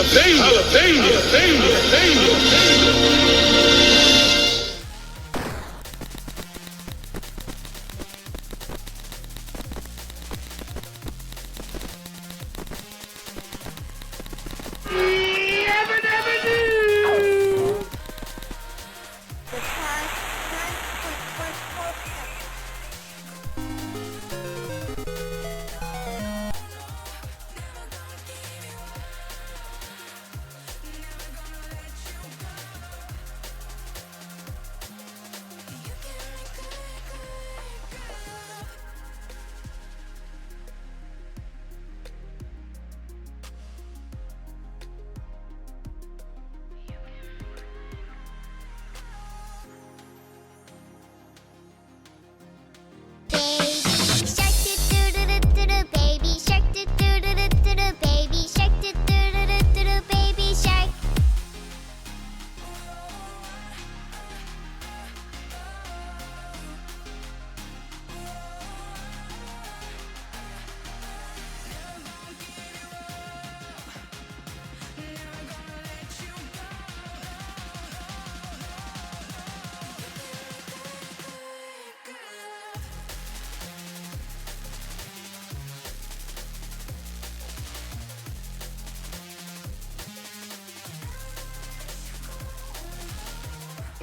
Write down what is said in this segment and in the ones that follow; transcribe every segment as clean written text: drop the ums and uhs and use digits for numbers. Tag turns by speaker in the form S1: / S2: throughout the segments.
S1: jalapeno, jalapeno, jalapeno, jalapeno.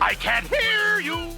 S2: I can't hear you!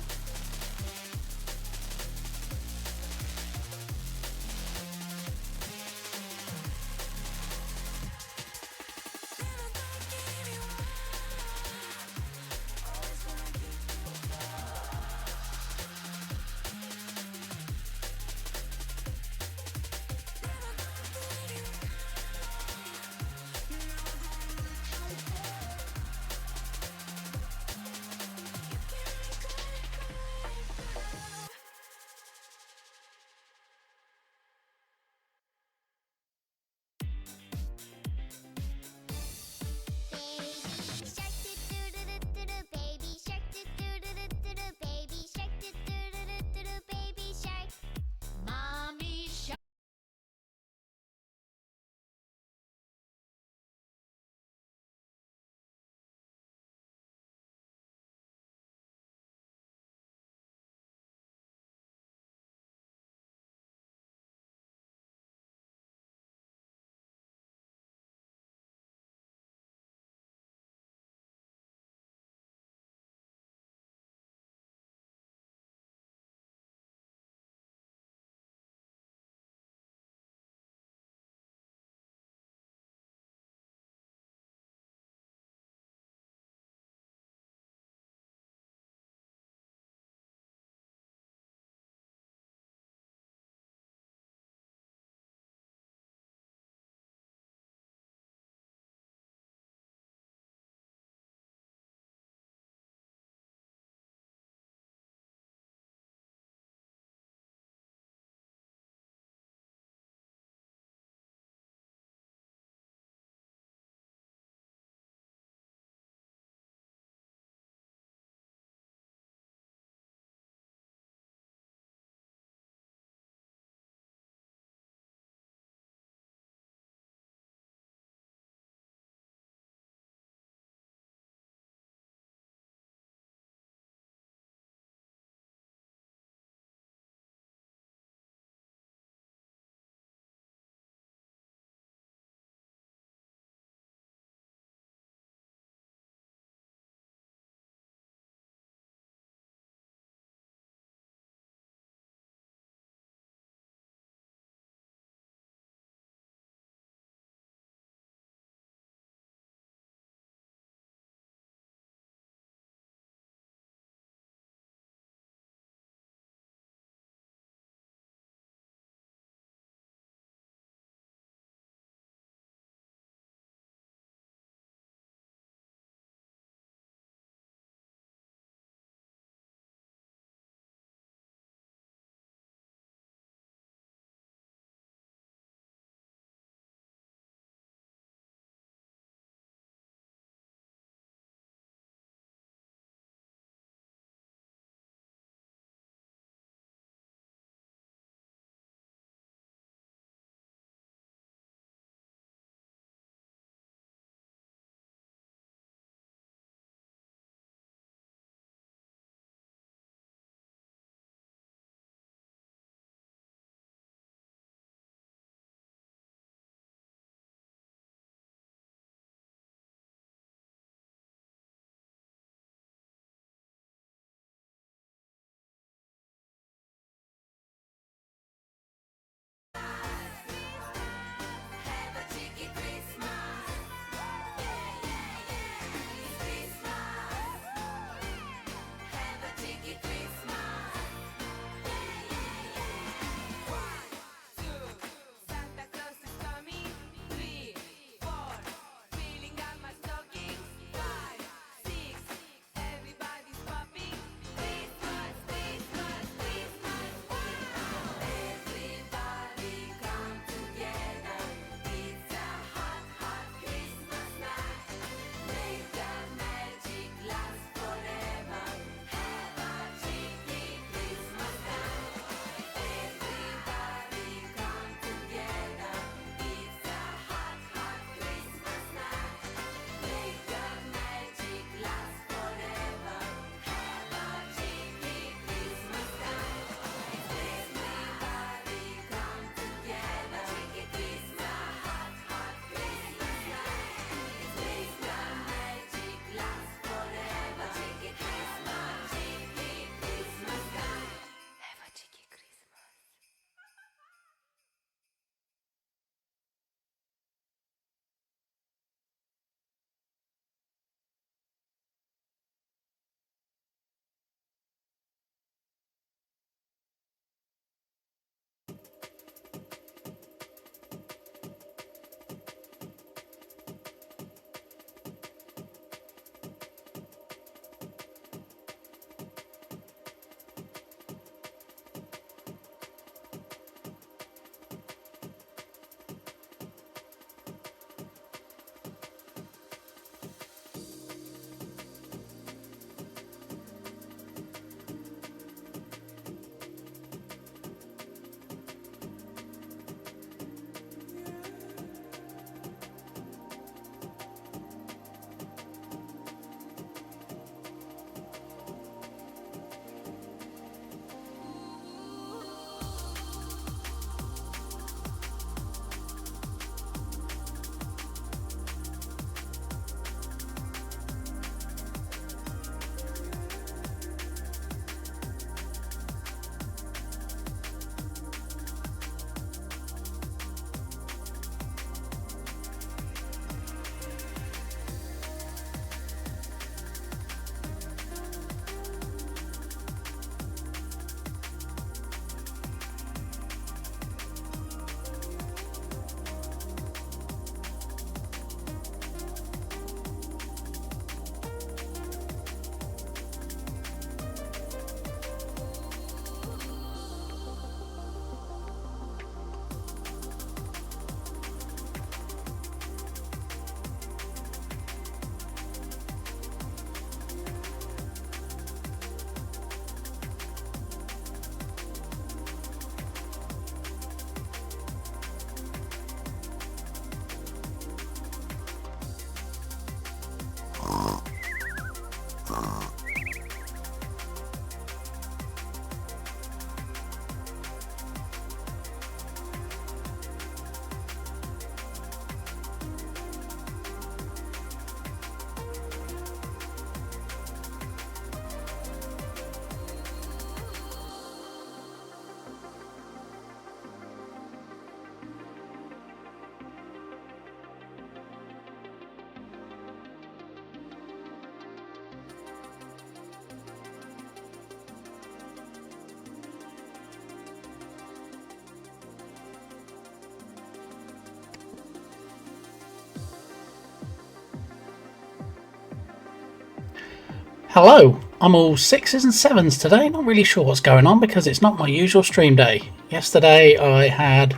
S3: Hello, I'm all 6s and 7s today, not really sure what's going on because it's not my usual stream day. Yesterday I had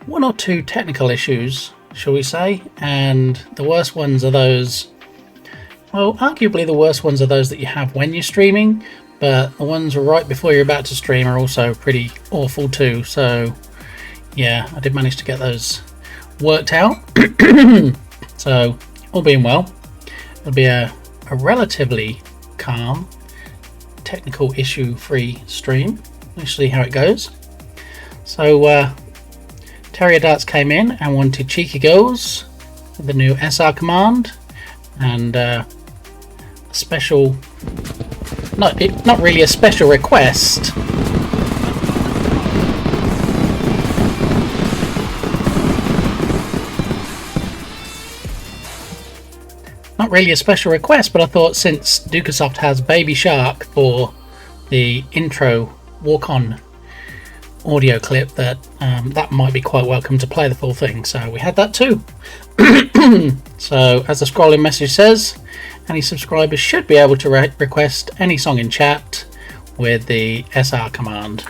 S3: 1 or 2 technical issues, shall we say, and the worst ones are those, well, arguably the worst ones are those that you have when you're streaming, but the ones right before you're about to stream are also pretty awful too, so yeah, I did manage to get those worked out. So, all being well, it'll be a relatively calm, technical issue free stream. Let's see how it goes. So Terrier Darts came in and wanted Cheeky Girls with the new SR command and a special, not really a special request, not really a special request, but I thought since Dukasoft has Baby Shark for the intro walk-on audio clip that that might be quite welcome to play the full thing, so we had that too. So as the scrolling message says, any subscribers should be able to request any song in chat with the SR command.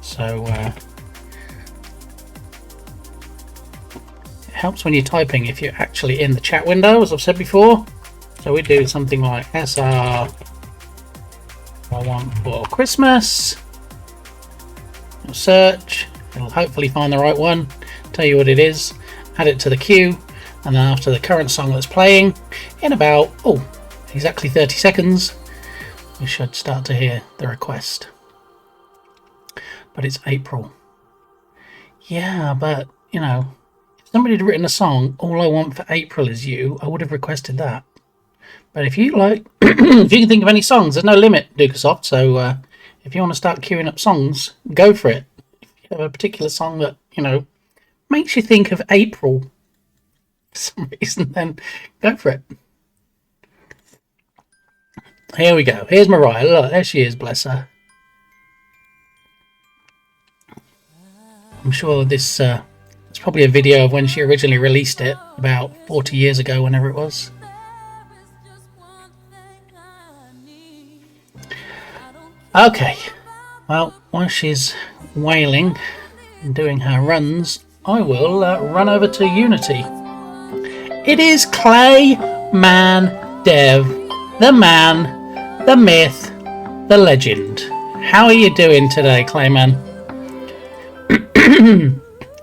S3: So helps when you're typing if you're actually in the chat window, as I've said before. So we do something like SR I want for Christmas. Search, it'll hopefully find the right one, tell you what it is, add it to the queue, and then after the current song that's playing, in about exactly 30 seconds, we should start to hear the request. But it's April. Yeah, but you know, somebody had written a song, All I Want for April Is You, I would have requested that. But if you like, if you can think of any songs, there's no limit, Dukasoft, so if you want to start queuing up songs, go for it. If you have a particular song that, you know, makes you think of April for some reason, then go for it. Here we go. Here's Mariah. Look, there she is, bless her. I'm sure this it's probably a video of when she originally released it about 40 years ago, whenever it was. Okay, well, while she's wailing and doing her runs, I will run over to Unity. It is Clayman Dev, the man, the myth, the legend. How are you doing today, Clayman?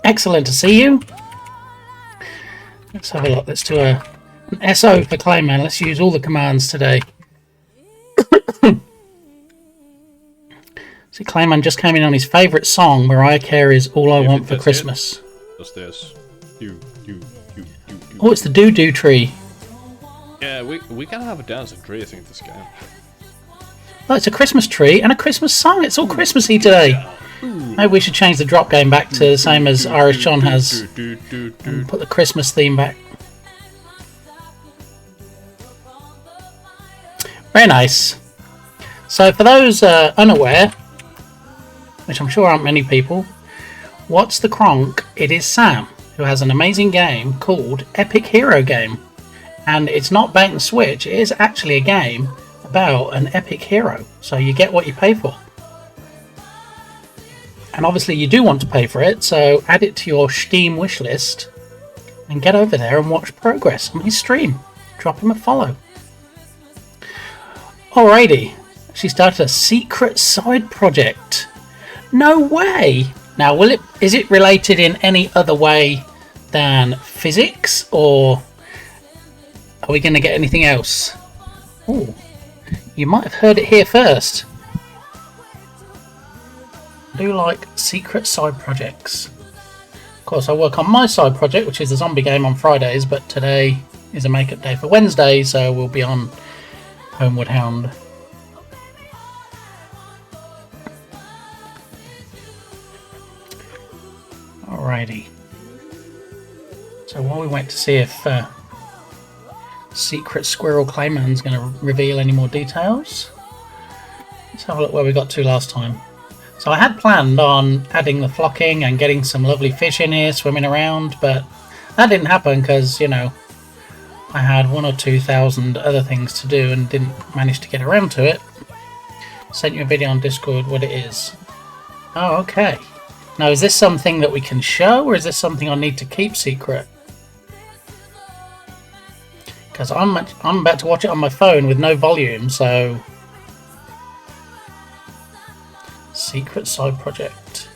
S3: Excellent to see you. Let's have a look. Let's do an SO for Clayman. Let's use all the commands today. See, Clayman just came in on his favourite song, Mariah Carey's All I Want for Christmas.
S4: What's this?
S3: Oh, it's the doo-doo tree.
S4: Yeah, we can have a dancing tree, I think, this game.
S3: Oh, it's a Christmas tree and a Christmas song. It's all Christmassy today. Maybe we should change the drop game back to the same as Irish John has and put the Christmas theme back. Very nice. So for those unaware, which I'm sure aren't many people, what's the Kronk? It is Sam, who has an amazing game called Epic Hero Game. And it's not bait and switch, it is actually a game about an epic hero. So you get what you pay for. And obviously you do want to pay for it, so add it to your Steam wishlist and get over there and watch progress on his stream. Drop him a follow. Alrighty, she started a secret side project. No way! Now, is it related in any other way than physics, or are we going to get anything else? Oh, you might have heard it here first. I do like secret side projects. Of course, I work on my side project, which is a zombie game on Fridays, but today is a makeup day for Wednesday, so we'll be on Homeward Hound. Alrighty. So while we wait to see if Secret Squirrel Clayman's going to reveal any more details, let's have a look where we got to last time. So I had planned on adding the flocking and getting some lovely fish in here swimming around, but that didn't happen because, you know, I had 1 or 2,000 other things to do and didn't manage to get around to it. Sent you a video on Discord what it is. Oh, okay. Now, is this something that we can show, or is this something I need to keep secret? Because I'm about to watch it on my phone with no volume, so... Secret side project.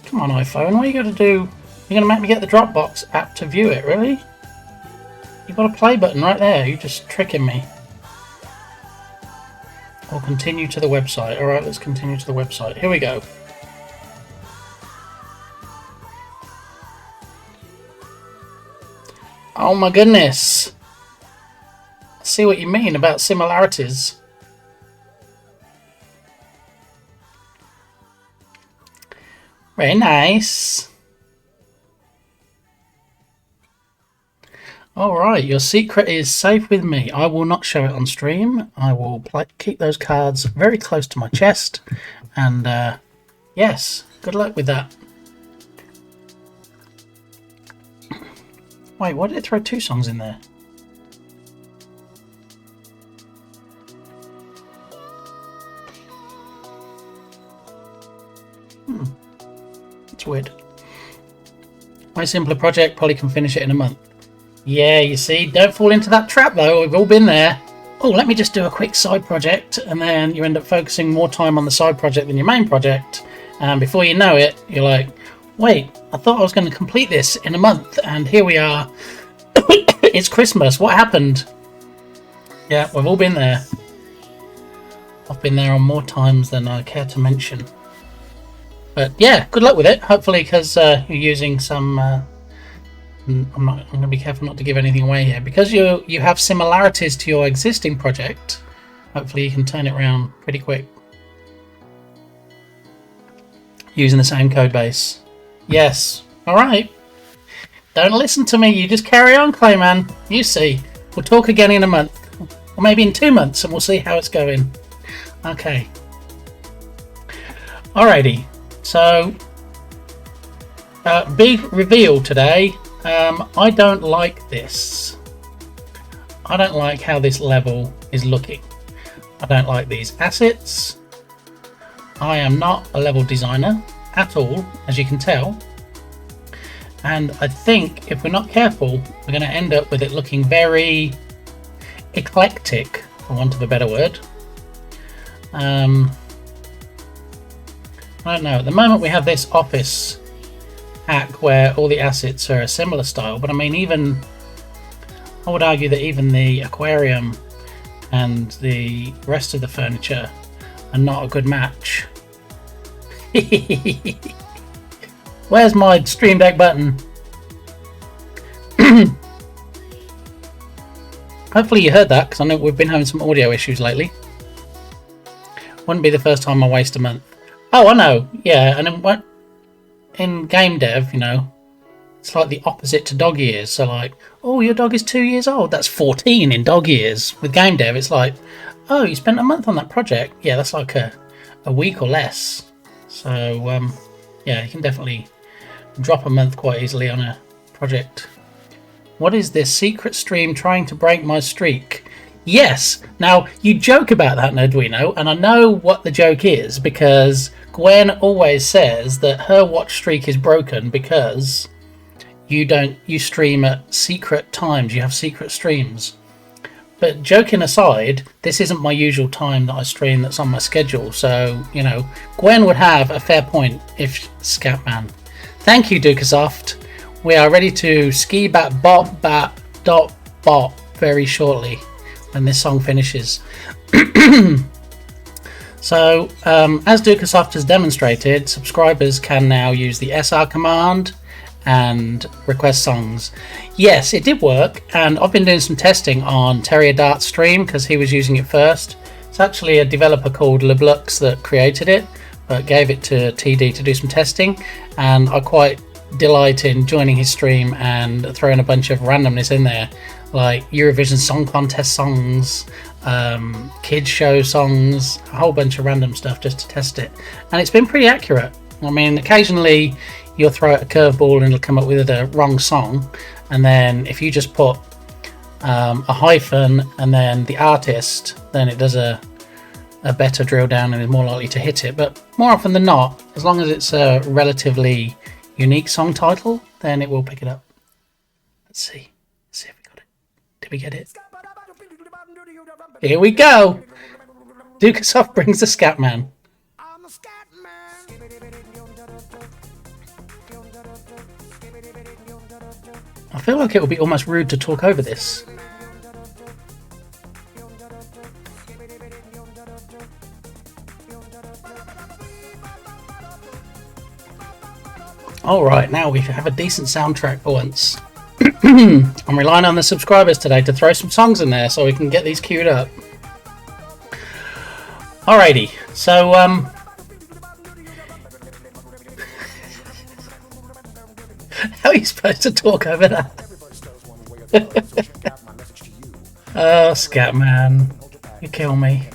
S3: Come on, iPhone, what are you going to do? You're going to make me get the Dropbox app to view it, really? You've got a play button right there, you're just tricking me. Or continue to the website. Alright, let's continue to the website. Here we go. Oh my goodness! I see what you mean about similarities. Very nice. Alright, your secret is safe with me. I will not show it on stream. I will keep those cards very close to my chest. And yes, good luck with that. Wait, why did it throw 2 songs in there? That's weird. My simpler project, probably can finish it in a month. Yeah, you see, don't fall into that trap though, we've all been there. Oh, let me just do a quick side project, and then you end up focusing more time on the side project than your main project, and before you know it, you're like, wait, I thought I was going to complete this in a month, and here we are. It's Christmas, what happened? Yeah, we've all been there. I've been there on more times than I care to mention. But yeah, good luck with it, hopefully, because you're using some... I'm going to be careful not to give anything away here. Because you have similarities to your existing project, hopefully you can turn it around pretty quick. Using the same code base. Yes. Alright. Don't listen to me, you just carry on, Clayman. You see. We'll talk again in a month. Or maybe in 2 months, and we'll see how it's going. Okay. Alrighty. So, big reveal today. I don't like this. I don't like how this level is looking. I don't like these assets. I am not a level designer at all, as you can tell. And I think if we're not careful, we're going to end up with it looking very eclectic, for want of a better word. I don't know. At the moment we have this office hack where all the assets are a similar style, but I mean, even I would argue that even the aquarium and the rest of the furniture are not a good match. Where's my Stream Deck button? Hopefully you heard that, because I know we've been having some audio issues lately. Wouldn't be the first time I waste a month. Oh, I know. Yeah, and then what? In game dev, you know, it's like the opposite to dog years. So like, oh, your dog is 2 years old. That's 14 in dog years. With game dev, it's like, oh, you spent a month on that project. Yeah, that's like a week or less. So, yeah, you can definitely drop a month quite easily on a project. What is this secret stream trying to break my streak? Yes. Now, you joke about that, Nerdwino, and I know what the joke is, because Gwen always says that her watch streak is broken because you stream at secret times, you have secret streams. But joking aside, this isn't my usual time that I stream that's on my schedule, so, you know, Gwen would have a fair point if Scatman. Thank you, Dukasoft. We are ready to ski bat bop bat dot bop very shortly when this song finishes. So, as Dukasoft has demonstrated, subscribers can now use the SR command and request songs. Yes, it did work, and I've been doing some testing on Terrier Dart's stream because he was using it first. It's actually a developer called Leblux that created it, but gave it to TD to do some testing, and I quite delight in joining his stream and throwing a bunch of randomness in there. like Eurovision Song Contest songs, kids show songs, a whole bunch of random stuff just to test it, and it's been pretty accurate. I mean, occasionally you'll throw out a curveball and it'll come up with the wrong song, and then if you just put a hyphen and then the artist, then it does a better drill down and is more likely to hit it. But more often than not, as long as it's a relatively unique song title, then it will pick it up. Let's see if we got it. Did we get it? Here we go. Dukasoft brings the Scatman. I feel like it would be almost rude to talk over this. Alright, now we have a decent soundtrack for once. I'm relying on the subscribers today to throw some songs in there so we can get these queued up. Alrighty, so how are you supposed to talk over that? Oh, Scatman, you kill me.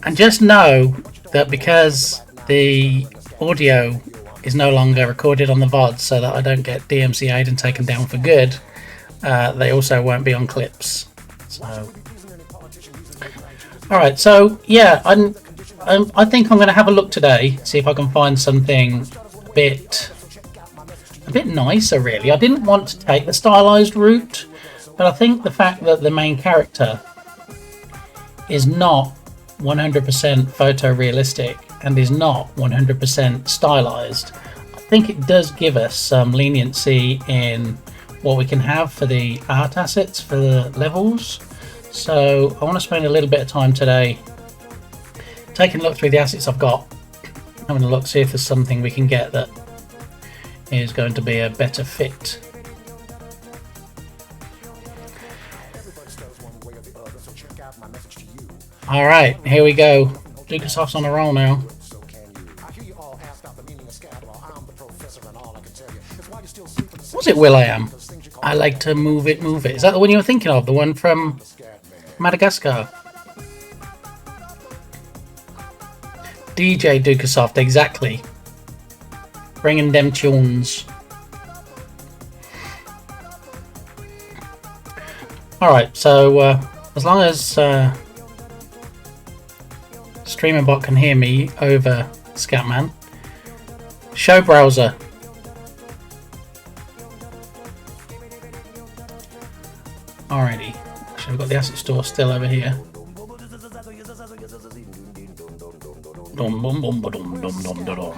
S3: And just know that because the audio is no longer recorded on the VODs, so that I don't get DMCA'd and taken down for good, they also won't be on clips. So, alright, so yeah, I think I'm going to have a look today, see if I can find something a bit nicer, really. I didn't want to take the stylized route, but I think the fact that the main character is not 100% photorealistic and is not 100% stylized, I think it does give us some leniency in what we can have for the art assets for the levels. So I want to spend a little bit of time today taking a look through the assets I've got, having a look, see if there's something we can get that is going to be a better fit. Alright, here we go. Dukasoft's on a roll now. Was it will.i.am? I like to move it, move it. Is that the one you were thinking of? The one from Madagascar? DJ Dukasoft, exactly. Bringing them tunes. Alright, so as long as StreamVOD can hear me over Scatman. Show browser. Alrighty. Actually, we've got the asset store still over here. Dum dum dum dum dum dum dum.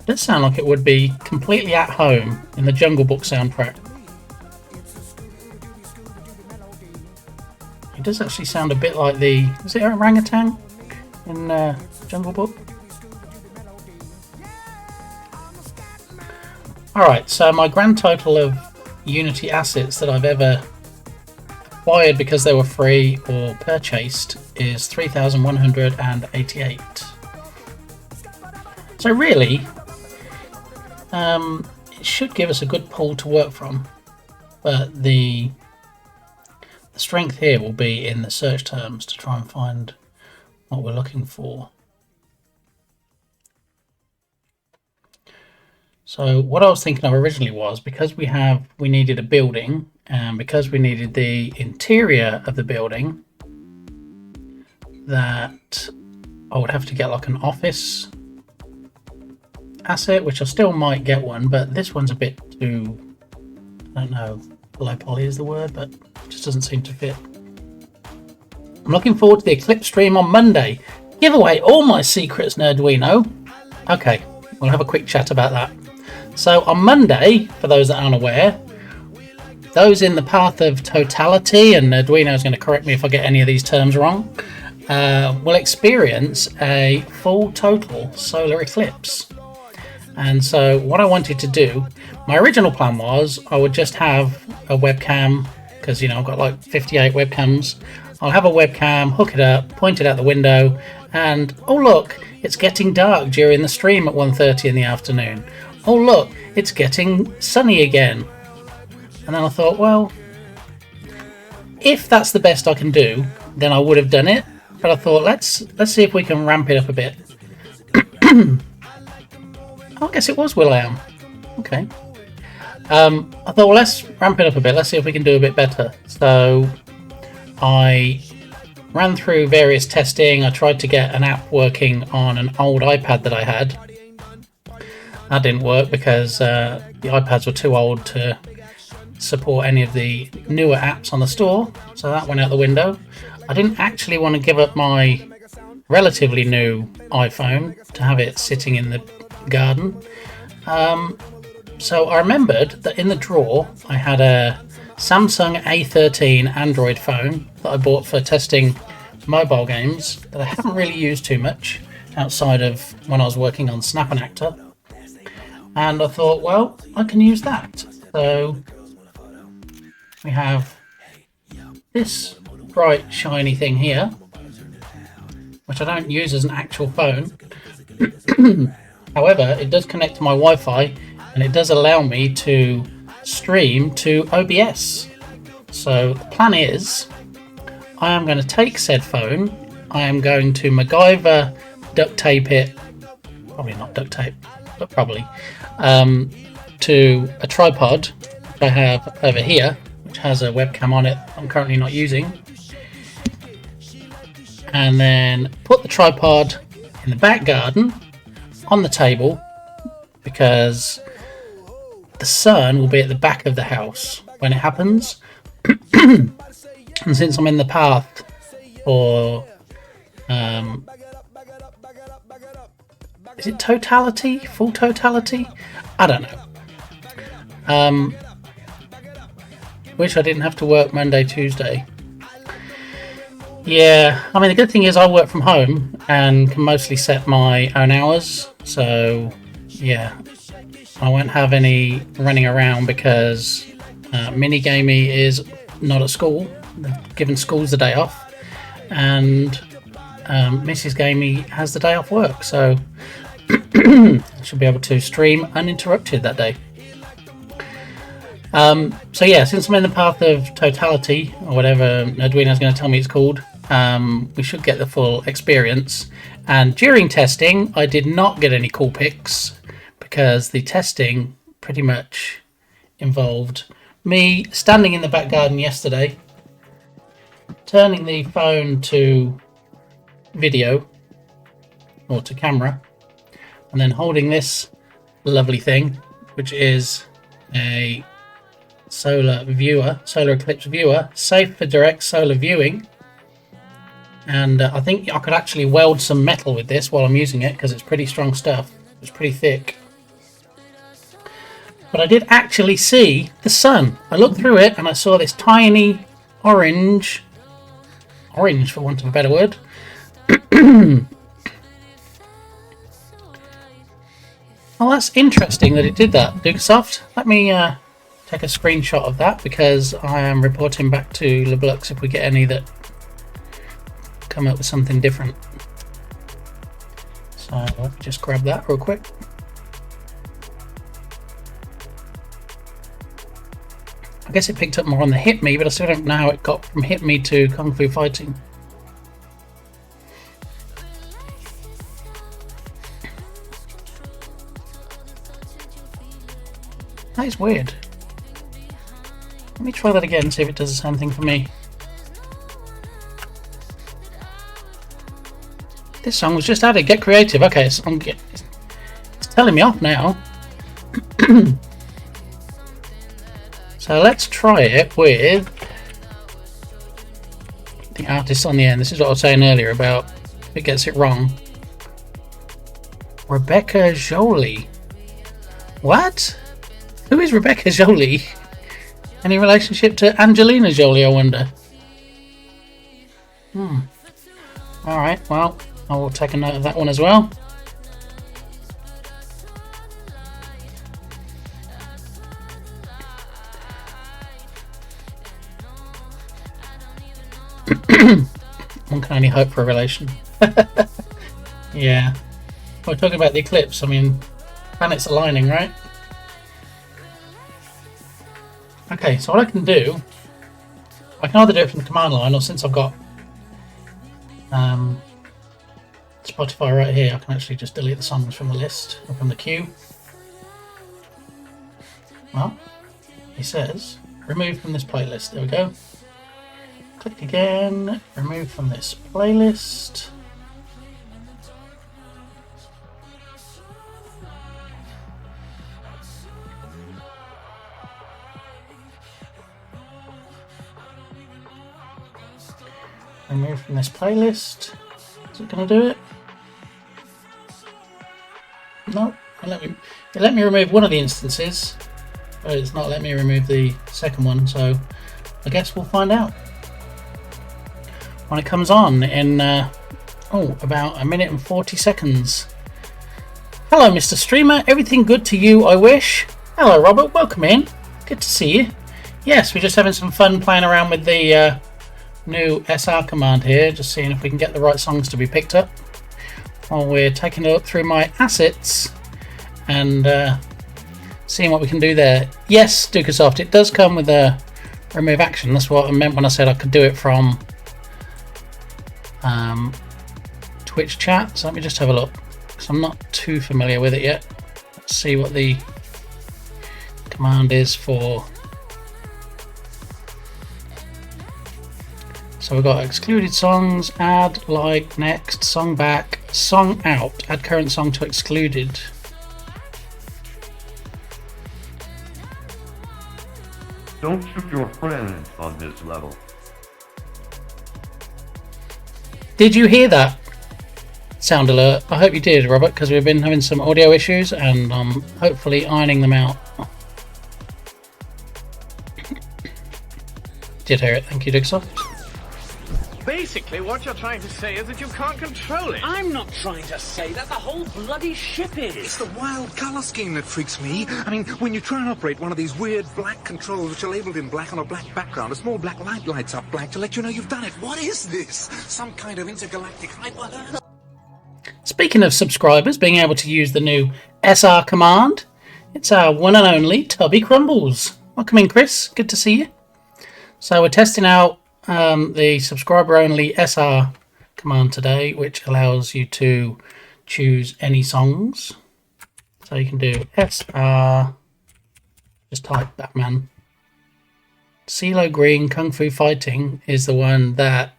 S3: It does sound like it would be completely at home in the Jungle Book soundtrack. It does actually sound a bit like the... is it orangutan in Jungle Book? Alright, so my grand total of Unity assets that I've ever acquired because they were free or purchased is 3,188. So really, it should give us a good pool to work from, but the strength here will be in the search terms to try and find what we're looking for. So what I was thinking of originally was, because we needed a building, and because we needed the interior of the building, that I would have to get like an office asset, which I still might get one, but this one's a bit too, I don't know, low poly is the word, but it just doesn't seem to fit. I'm looking forward to the Eclipse stream on Monday. Give away all my secrets, Nerduino. Okay, we'll have a quick chat about that. So on Monday, for those that aren't aware, those in the path of totality, and Nerduino is going to correct me if I get any of these terms wrong, will experience a full total solar eclipse. And so what I wanted to do, my original plan was I would just have a webcam, because you know I've got like 58 webcams. I'll have a webcam, hook it up, point it out the window, and oh look, it's getting dark during the stream at 1:30 in the afternoon. Oh look, it's getting sunny again. And then I thought, well, if that's the best I can do, then I would have done it. But I thought, let's see if we can ramp it up a bit. Oh, I guess it was will.i.am. Okay. I thought, well, let's ramp it up a bit. Let's see if we can do a bit better. So I ran through various testing. I tried to get an app working on an old iPad that I had. That didn't work because the iPads were too old to support any of the newer apps on the store. So that went out the window. I didn't actually want to give up my relatively new iPhone to have it sitting in the garden. So I remembered that in the drawer I had a Samsung A13 Android phone that I bought for testing mobile games that I haven't really used too much outside of when I was working on Snap and Actor. And I thought, well, I can use that. So we have this bright shiny thing here, which I don't use as an actual phone. However, it does connect to my Wi-Fi and it does allow me to stream to OBS. So the plan is, I am going to take said phone, I am going to MacGyver duct tape it, probably not duct tape, but probably, to a tripod which I have over here, which has a webcam on it I'm currently not using, and then put the tripod in the back garden on the table, because the sun will be at the back of the house when it happens. And since I'm in the path for is it totality? Full totality? I don't know. Wish I didn't have to work Monday, Tuesday. Yeah, I mean the good thing is I work from home and can mostly set my own hours, so yeah, I won't have any running around because Minigamey is not at school. They've given schools the day off, and Mrs. Gamey has the day off work, so I should be able to stream uninterrupted that day. So yeah, since I'm in the path of totality, or whatever Edwina's going to tell me it's called, we should get the full experience. And during testing, I did not get any cool pics, because the testing pretty much involved me standing in the back garden yesterday, turning the phone to video, or to camera, and then holding this lovely thing, which is a solar eclipse viewer, safe for direct solar viewing. And I think I could actually weld some metal with this while I'm using it, because it's pretty strong stuff. It's pretty thick. But I did actually see the sun. I looked through it and I saw this tiny orange for want of a better word, well, that's interesting that it did that. Dukesoft, let me take a screenshot of that, because I am reporting back to LeBlux if we get any that come up with something different. So let me just grab that real quick. I guess it picked up more on the Hit Me, but I still don't know how it got from Hit Me to Kung Fu Fighting. That is weird. Let me try that again and see if it does the same thing for me. This song was just added. Get creative. Okay, it's telling me off now. So let's try it with the artist on the end. This is what I was saying earlier about if it gets it wrong. Rebecca Jolie. What? Who is Rebecca Jolie? Any relationship to Angelina Jolie, I wonder? Alright, well, I will take a note of that one as well. One can only hope for a relation. Yeah. We're talking about the eclipse. I mean, planets aligning, right? Okay, so what I can do, I can either do it from the command line, or since I've got Spotify right here, I can actually just delete the songs from the list or from the queue. Well, he says remove from this playlist. There we go. Click again, remove from this playlist. Remove from this playlist. Is it going to do it? No. It let me remove one of the instances, but it's not let me remove the second one, so I guess we'll find out when it comes on in about 1 minute and 40 seconds. Hello, Mr. Streamer. Everything good to you, I wish. Hello, Robert. Welcome in. Good to see you. Yes, we're just having some fun playing around with the new SR command here, just seeing if we can get the right songs to be picked up while we're taking a look through my assets and seeing what we can do there. Yes, Dukasoft, it does come with a remove action. That's what I meant when I said I could do it from Twitch chat. So let me just have a look, because I'm not too familiar with it yet. Let's see what the command is for. So we've got excluded songs, add, like, next, song back, song out, add current song to excluded.
S5: Don't shoot your friends on this level.
S3: Did you hear that sound alert? I hope you did, Robert, because we've been having some audio issues and I'm hopefully ironing them out. Did hear it, thank you, Digsoft.
S2: Basically, what you're trying to say is that you can't control it.
S6: I'm not trying to say that. The whole bloody ship is.
S7: It's the wild colour scheme that freaks me. I mean, when you try and operate one of these weird black controls which are labelled in black on a black background, a small black light lights up black to let you know you've done it. What is this? Some kind of intergalactic hyper...
S3: Speaking of subscribers being able to use the new SR command, it's our one and only Tubby Crumbles. Welcome in, Chris. Good to see you. So we're testing out the subscriber-only SR command today, which allows you to choose any songs. So you can do SR, just type Batman. CeeLo Green Kung Fu Fighting is the one that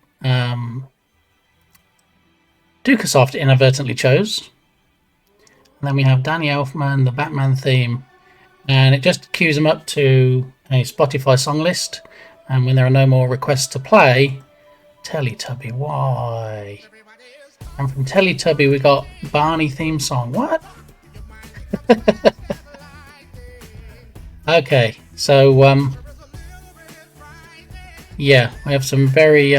S3: Dukasoft inadvertently chose. And then we have Danny Elfman, the Batman theme, and it just queues them up to a Spotify song list. And when there are no more requests to play, Teletubby, why? And from Teletubby we got Barney theme song. What? Okay, so yeah, we have some very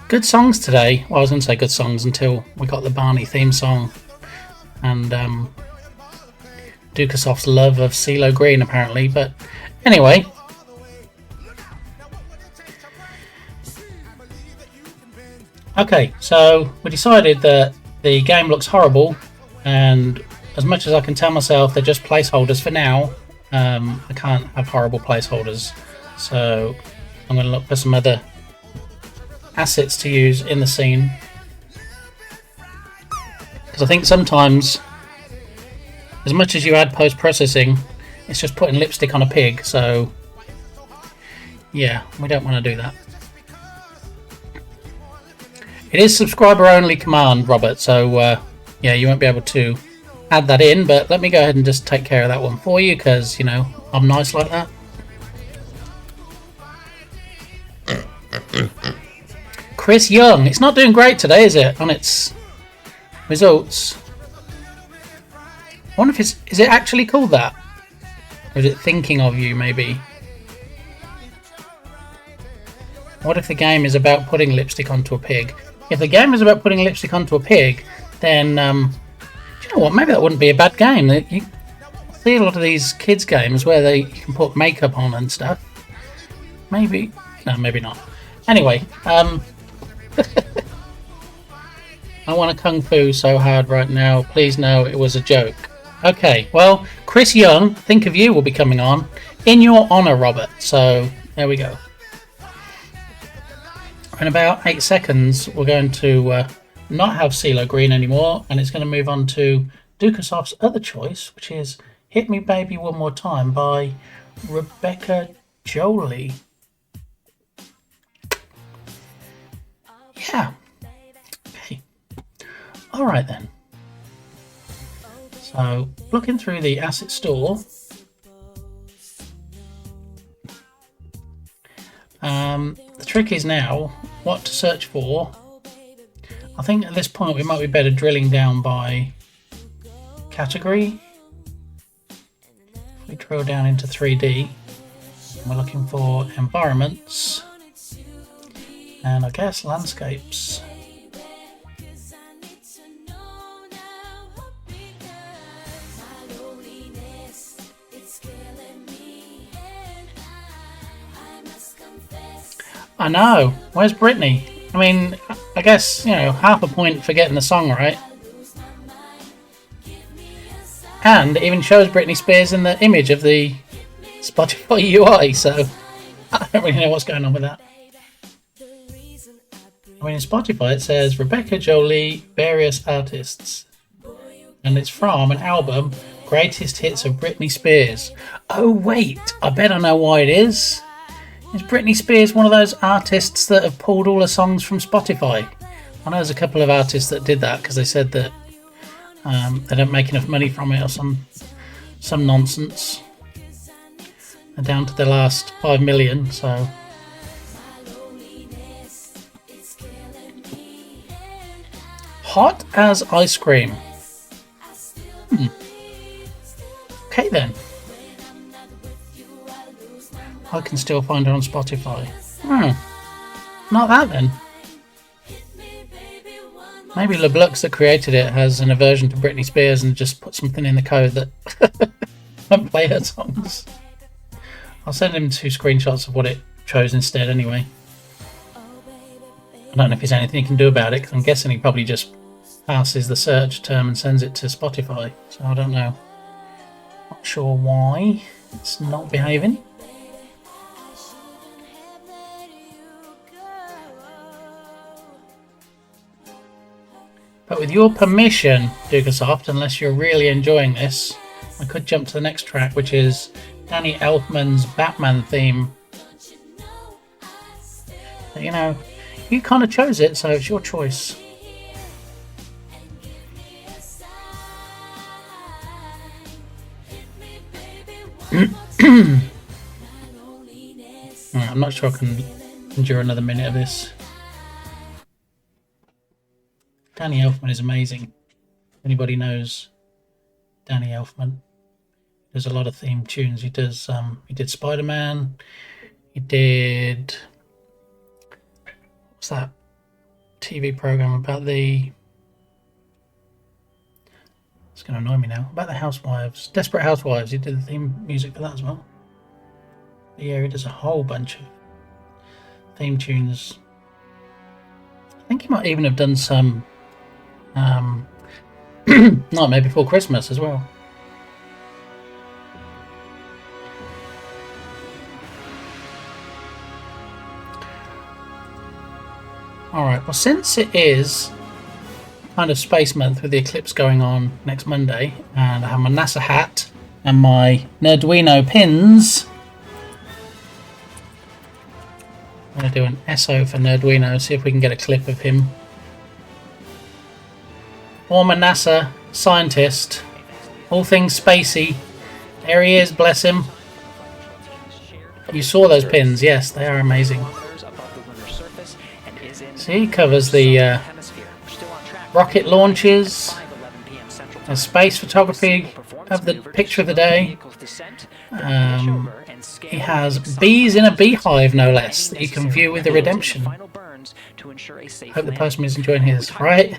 S3: good songs today. Well, I was going to say good songs until we got the Barney theme song and Dukasoft's love of CeeLo Green apparently. But anyway. Okay, so we decided that the game looks horrible, and as much as I can tell myself they're just placeholders for now, I can't have horrible placeholders. So I'm going to look for some other assets to use in the scene. Because I think sometimes, as much as you add post-processing, it's just putting lipstick on a pig, so yeah, we don't want to do that. It is subscriber only command, Robert, so yeah, you won't be able to add that in, but let me go ahead and just take care of that one for you, because, you know, I'm nice like that. Chris Young, it's not doing great today, is it, on its results? I wonder if is it actually called that? Or is it thinking of you, maybe? What if the game is about putting lipstick onto a pig? If the game is about putting lipstick onto a pig, then, do you know what, maybe that wouldn't be a bad game. You see a lot of these kids' games where you can put makeup on and stuff. Maybe, no, maybe not. Anyway, I want to kung fu so hard right now. Please know it was a joke. Okay, well, Chris Young, Think of You will be coming on in your honour, Robert. So there we go. In about 8 seconds, we're going to not have CeeLo Green anymore, and it's going to move on to Dukasoft's other choice, which is Hit Me Baby One More Time by Rebecca Jolie. Yeah. Okay. Alright then. So, looking through the asset store, the trick is now what to search for. I think at this point we might be better drilling down by category. If we drill down into 3D, we're looking for environments and I guess landscapes. I know. Where's Britney? I mean, I guess, you know, half a point for getting the song right. And it even shows Britney Spears in the image of the Spotify UI, so I don't really know what's going on with that. I mean, in Spotify it says Rebecca Jolie, various artists. And it's from an album, Greatest Hits of Britney Spears. Oh wait, I bet I know why it is. Is Britney Spears one of those artists that have pulled all her songs from Spotify? I know there's a couple of artists that did that because they said that they don't make enough money from it or some nonsense. They're down to the last 5 million, so... Hot as ice cream. Okay then. I can still find her on Spotify. Not that then. Maybe LeBlux that created it has an aversion to Britney Spears and just put something in the code that won't play her songs. I'll send him 2 screenshots of what it chose instead anyway. I don't know if there's anything he can do about it, because I'm guessing he probably just passes the search term and sends it to Spotify. So I don't know. Not sure why it's not behaving. But with your permission, Dukasoft, unless you're really enjoying this, I could jump to the next track, which is Danny Elfman's Batman theme. But, you know, you kind of chose it, so it's your choice. I'm not sure I can endure another minute of this. Danny Elfman is amazing. Anybody knows Danny Elfman? There's a lot of theme tunes. He does. He did Spider-Man. He did. What's that TV program about the? It's going to annoy me now. About the housewives, Desperate Housewives. He did the theme music for that as well. But yeah, he does a whole bunch of theme tunes. I think he might even have done some. Nightmare Before Christmas as well. Alright, well, since it is kind of Space Month with the eclipse going on next Monday, and I have my NASA hat and my Nerduino pins, I'm going to do an SO for Nerduino, see if we can get a clip of him. Former NASA scientist, all things spacey. There he is, bless him. You saw those pins, yes, they are amazing. See, he covers the rocket launches, the space photography of the picture of the day. He has bees in a beehive, no less, that you can view with the redemption. Hope the person is enjoying his, right?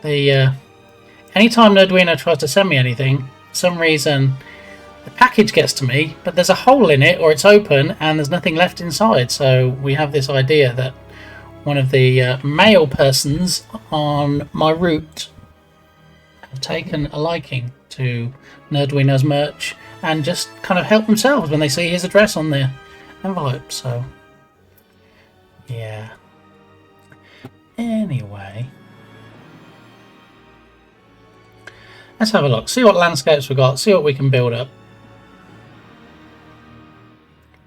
S3: Anytime Nerduino tries to send me anything, for some reason the package gets to me, but there's a hole in it, or it's open and there's nothing left inside. So we have this idea that one of the male persons on my route have taken a liking to Nerdwino's merch and just kind of help themselves when they see his address on their envelope. So, yeah. Anyway, let's have a look. See what landscapes we've got. See what we can build up.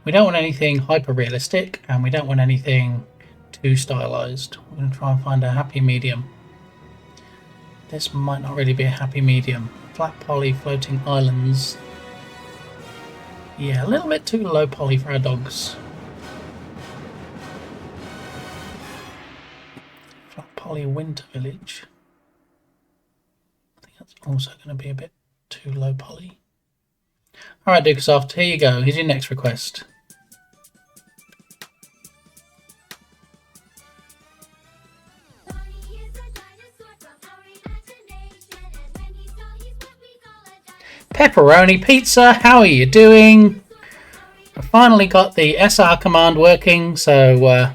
S3: We don't want anything hyper realistic, and we don't want anything too stylized. We're going to try and find a happy medium. This might not really be a happy medium. Flat poly floating islands. Yeah, a little bit too low poly for our dogs. Flat poly winter village. I think that's also going to be a bit too low poly. Alright, Dukesoft, here you go. Here's your next request. Pepperoni pizza, how are you doing? I finally got the SR command working, so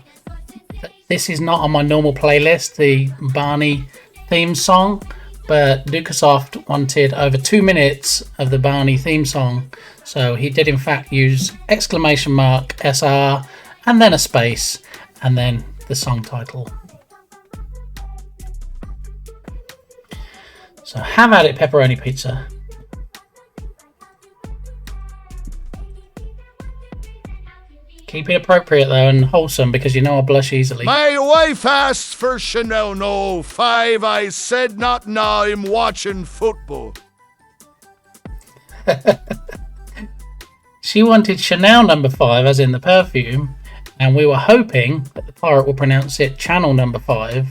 S3: this is not on my normal playlist, the Barney theme song, but Dukesoft wanted over 2 minutes of the Barney theme song, so he did in fact use exclamation mark SR and then a space and then the song title. So have at it, Pepperoni pizza. Keep it appropriate though and wholesome, because you know I blush easily.
S8: My wife asked for Chanel no 5. I said not now, I'm watching football.
S3: She wanted Chanel number 5, as in the perfume, and we were hoping that the pirate will pronounce it Channel number 5.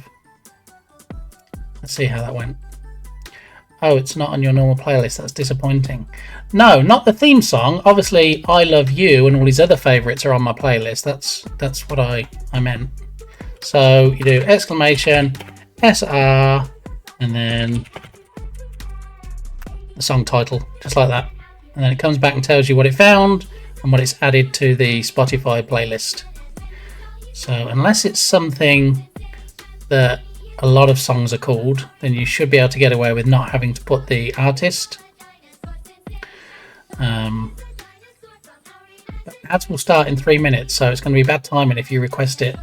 S3: Let's see how that went. Oh, it's not on your normal playlist. That's disappointing. No, not the theme song. Obviously, I Love You and all his other favourites are on my playlist. That's what I meant. So you do exclamation, SR, and then the song title, just like that. And then it comes back and tells you what it found and what it's added to the Spotify playlist. So unless it's something that a lot of songs are called, then you should be able to get away with not having to put the artist. Ads will start in 3 minutes, so it's going to be bad timing if you request it,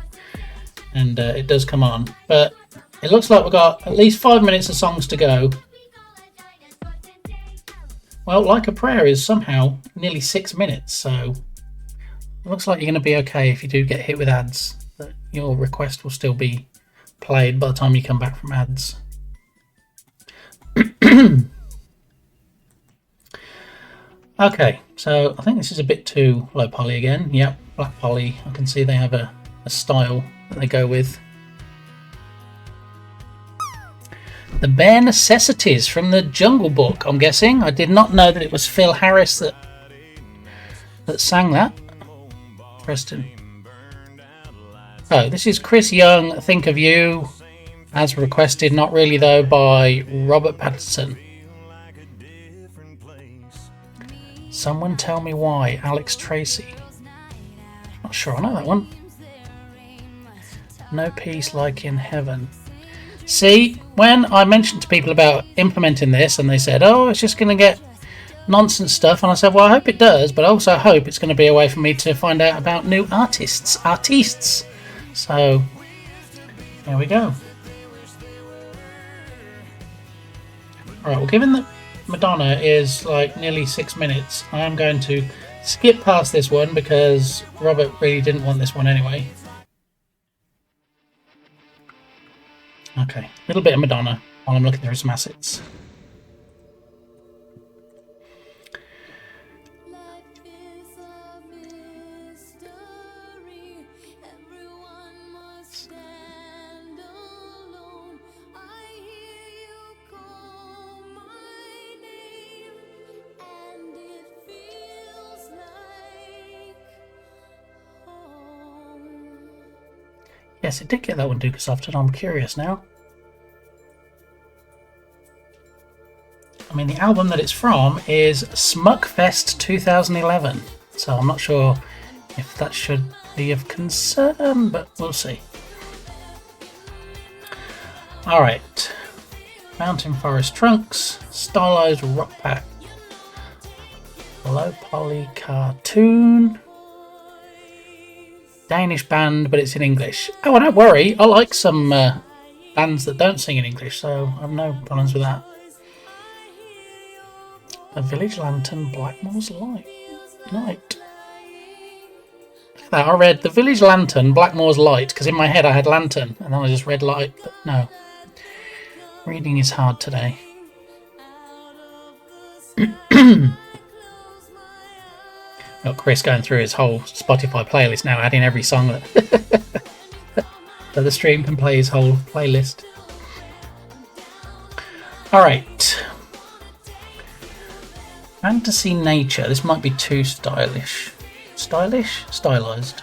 S3: and it does come on. But it looks like we've got at least 5 minutes of songs to go. Well, Like a Prayer is somehow nearly 6 minutes, so it looks like you're going to be okay if you do get hit with ads. That your request will still be played by the time you come back from ads. Okay, so I think this is a bit too low poly again. Yep, black poly. I can see they have a style that they go with. The Bare Necessities from the Jungle Book, I'm guessing. I did not know that it was Phil Harris that sang that. Preston. Oh, this is Chris Young, Think of You, as requested, not really though, by Robert Patterson. Someone Tell Me Why, Alex Tracy. Not sure I know that one. No Peace Like in Heaven. See, when I mentioned to people about implementing this and they said, oh, it's just going to get nonsense stuff, and I said, well, I hope it does, but I also hope it's going to be a way for me to find out about new artists. So, there we go. Alright, well, given that Madonna is like nearly 6 minutes, I am going to skip past this one because Robert really didn't want this one anyway. Okay, a little bit of Madonna while I'm looking through some assets. Yes, it did get that one, Dukesoft, and I'm curious now. I mean, the album that it's from is Smuckfest 2011, so I'm not sure if that should be of concern, but we'll see. Alright. Mountain forest trunks. Stylized rock pack. Low poly cartoon. Danish band, but it's in English. Oh, don't worry. I like some bands that don't sing in English, so I have no problems with that. A village lantern, Blackmore's light. Night. Look at that. I read the village lantern, Blackmore's light, because in my head I had lantern, and then I just read light, but no. Reading is hard today. Got Chris going through his whole Spotify playlist now, adding every song that so the stream can play his whole playlist. Alright. Fantasy nature. This might be too stylish. Stylish? Stylized.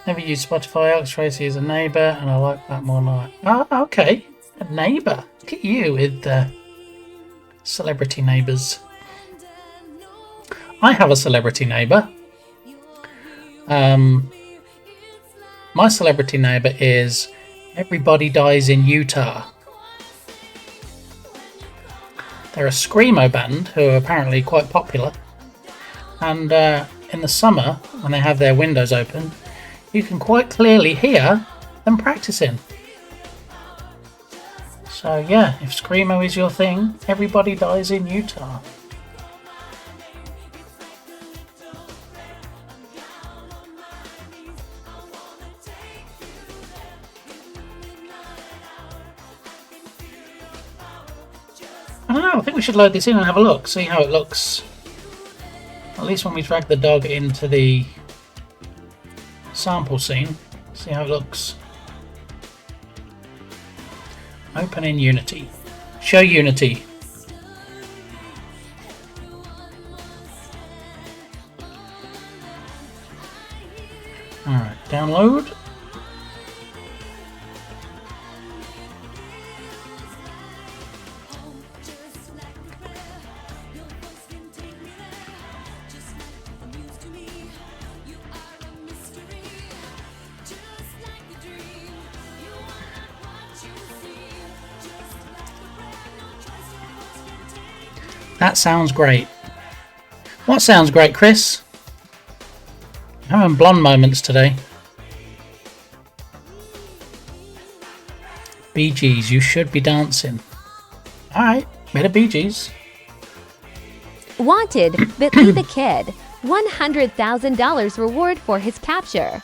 S3: Never used Spotify. Alex Tracy is a neighbour, and I like that more now. Oh, okay. A neighbour. Look at you with celebrity neighbours. I have a celebrity neighbour. My celebrity neighbour is Everybody Dies in Utah. They're a screamo band who are apparently quite popular. And in the summer, when they have their windows open, you can quite clearly hear them practicing. So yeah, if screamo is your thing, Everybody Dies in Utah. I don't know, I think we should load this in and have a look, see how it looks. At least when we drag the dog into the sample scene, see how it looks. Open in Unity. Show Unity. Alright, download. That sounds great. What sounds great, Chris? I'm having blonde moments today. Bee Gees, you should be dancing. Alright, bit of Bee Gees.
S9: Wanted, Bitly the Kid. $100,000 reward for his capture.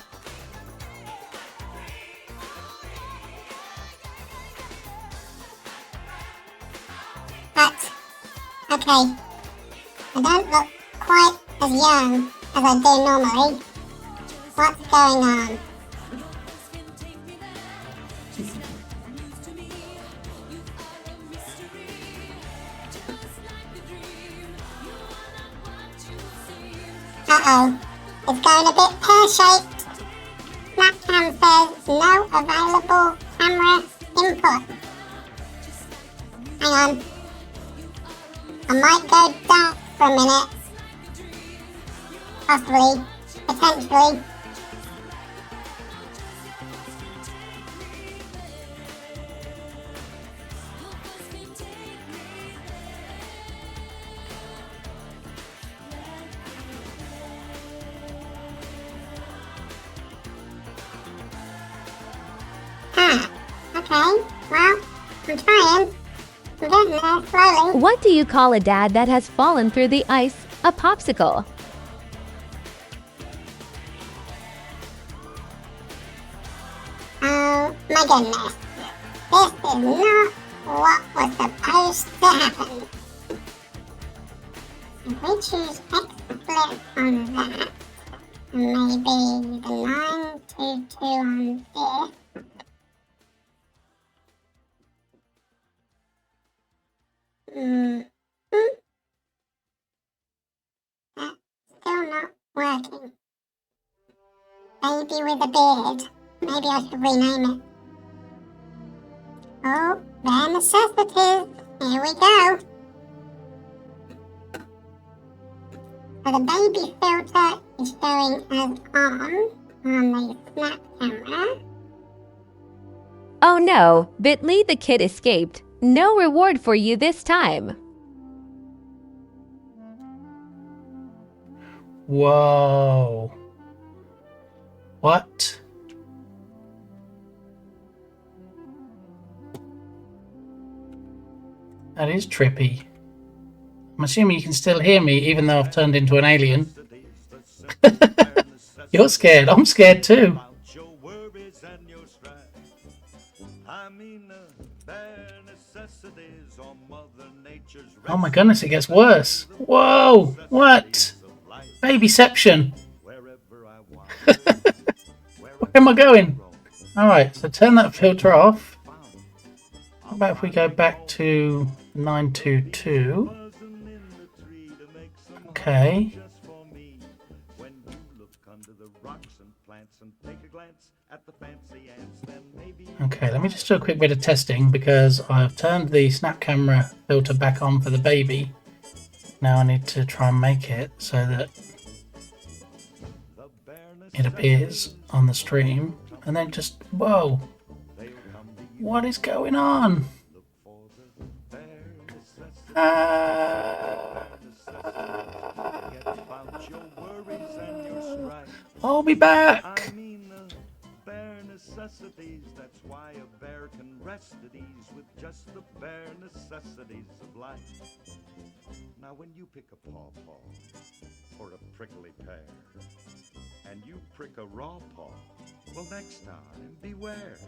S10: Okay, I don't look quite as young as I do normally. What's going on? Uh-oh, it's going a bit pear-shaped. Snapcam says no available camera input. Hang on. I might go dark for a minute. Possibly. Potentially. Okay. Well, I'm trying. I'm getting there slowly.
S9: What do you call a dad that has fallen through the ice? A popsicle.
S10: Oh my goodness. This is not what was supposed to happen. If we choose XSplit on that, and maybe the 922 on this, That's still not working. Baby with a beard. Maybe I should rename it. Oh, bare necessities. Here we go. So the baby filter is showing as on the snap camera.
S9: Oh no, Bitly the kid escaped. No reward for you this time.
S3: Whoa. What? That is trippy. I'm assuming you can still hear me even though I've turned into an alien. You're scared. I'm scared too. Oh my goodness, it gets worse. Whoa! What? Babyception. Where am I going? Alright, so turn that filter off. How about if we go back to 922? Okay. Okay, let me just do a quick bit of testing because I've turned the snap camera filter back on for the baby. Now I need to try and make it so that it appears on the stream and then just, whoa, what is going on? I'll be back.
S5: That's why a bear can rest at ease with just the bare necessities of life. Now when you pick a pawpaw or a prickly pear and you prick a raw paw, well next time beware.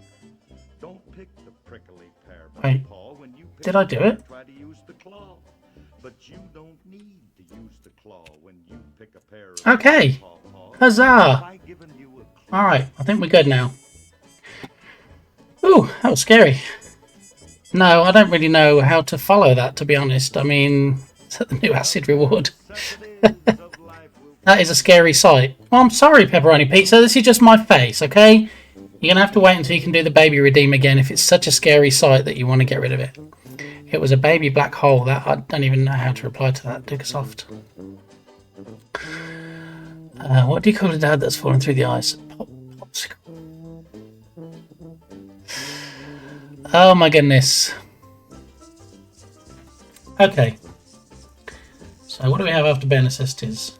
S5: Don't pick the prickly pear by the paw when you pick.
S3: Did I do it?
S5: Try to use the claw, but you don't need to use the claw when you pick a pear of
S3: Okay.
S5: pawpaw.
S3: Huzzah! Alright, I think we're good now. Ooh, that was scary. No, I don't really know how to follow that, to be honest. I mean, is that the new acid reward? That is a scary sight. Well, I'm sorry, Pepperoni Pizza. This is just my face, okay? You're going to have to wait until you can do the baby redeem again if it's such a scary sight that you want to get rid of it. It was a baby black hole. That I don't even know how to reply to that. Dukasoft. What do you call a dad that's fallen through the ice? Popsicle. Oh my goodness. Okay. So what do we have after bare necessities?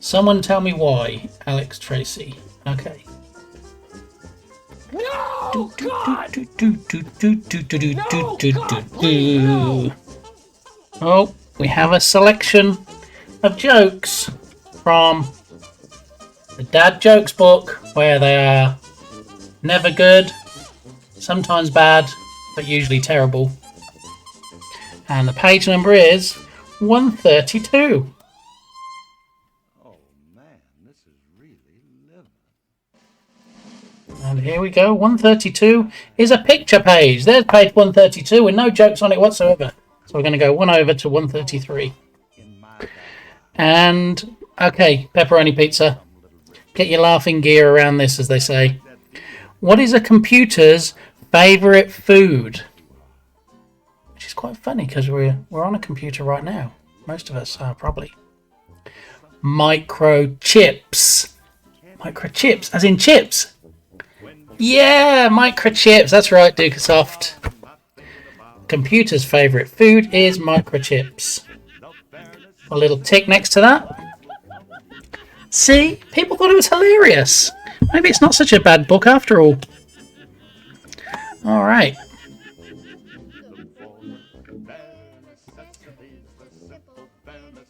S3: Someone tell me why, Alex Tracy. Okay.
S6: No, God!
S3: Oh, we have a selection of jokes from the Dad Jokes book, where they are never good, sometimes bad, but usually terrible. And the page number is 132.
S5: Oh man, this is really living.
S3: And here we go, 132 is a picture page. There's page 132 with no jokes on it whatsoever. So we're going to go one over to 133. And, okay, Pepperoni Pizza. Get your laughing gear around this, as they say. What is a computer's favourite food? Which is quite funny, because we're on a computer right now. Most of us are, probably. Microchips. Microchips, as in chips. Yeah, microchips. That's right, Dukasoft. Computer's favourite food is microchips. A little tick next to that. See? People thought it was hilarious. Maybe it's not such a bad book after all. Alright.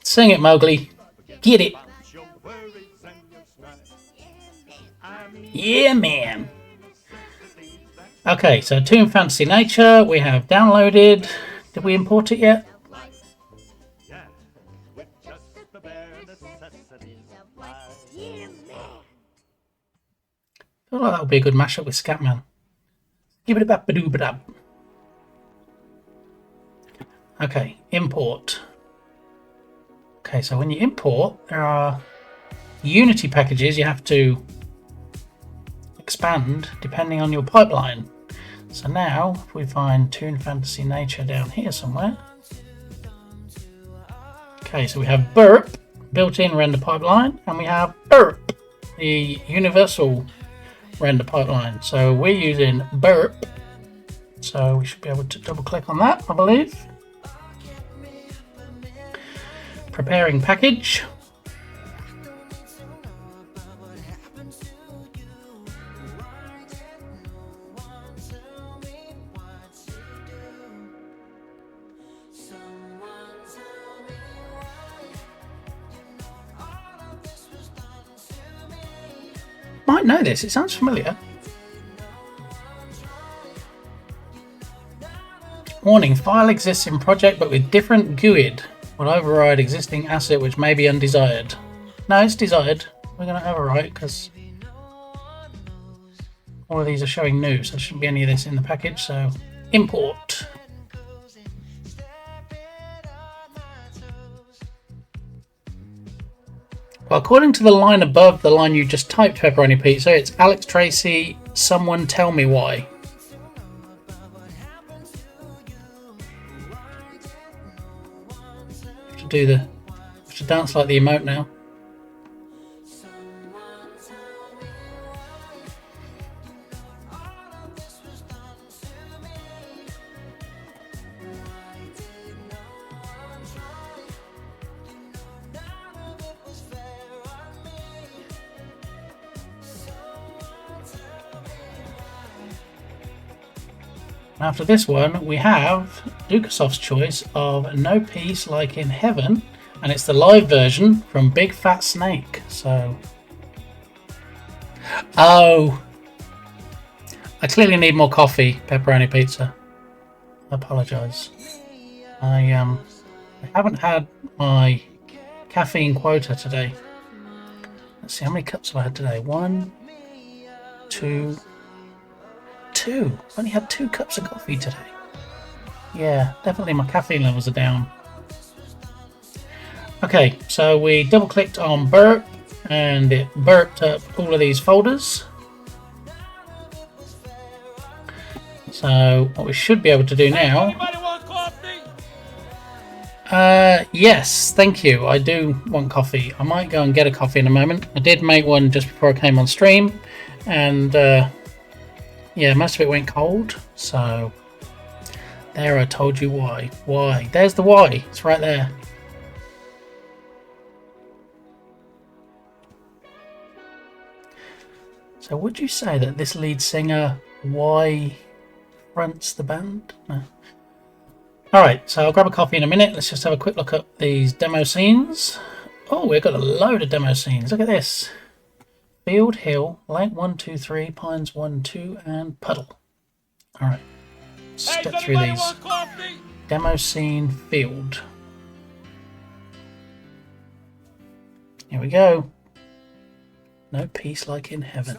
S3: Sing it, Mowgli. Get it. Yeah, man. Okay, so Toon Fantasy Nature we have downloaded. Did we import it yet? I feel like that would be a good mashup with Scatman. Give it a bap ba doo ba dab. Okay, import. Okay, so when you import, there are Unity packages you have to expand depending on your pipeline. So now, if we find Toon Fantasy Nature down here somewhere. Okay, so we have burp, built-in render pipeline, and we have burp, the universal render pipeline. So we're using burp, so we should be able to double click on that, I believe. Preparing package. Might know this, it sounds familiar. Warning, file exists in project but with different GUID. Will override existing asset which may be undesired. No, it's desired. We're going to overwrite because all of these are showing new, so there shouldn't be any of this in the package, so import. Well, according to the line above the line you just typed, Pepperoni Pizza, it's Alex Tracy, someone tell me why. Have to dance like the emote now. After this one, we have Dukasoft's choice of No Peace Like in Heaven, and it's the live version from Big Fat Snake. So, oh, I clearly need more coffee, Pepperoni Pizza. I apologise. I haven't had my caffeine quota today. Let's see, how many cups have I had today? 1, 2. I've only had 2 cups of coffee today. Yeah, definitely my caffeine levels are down. Okay, so we double clicked on burp and it burped up all of these folders. So what we should be able to do now... yes, thank you. I do want coffee. I might go and get a coffee in a moment. I did make one just before I came on stream, and yeah, most of it went cold, so there, I told you why. Why? There's the why. It's right there. So would you say that this lead singer, why fronts the band? No. Alright, so I'll grab a coffee in a minute. Let's just have a quick look at these demo scenes. Oh, we've got a load of demo scenes. Look at this. Field, Hill, Lake 1, 2, 3, Pines 1, 2, and Puddle. Alright, step through these. Demo scene, Field. Here we go. No peace like in heaven.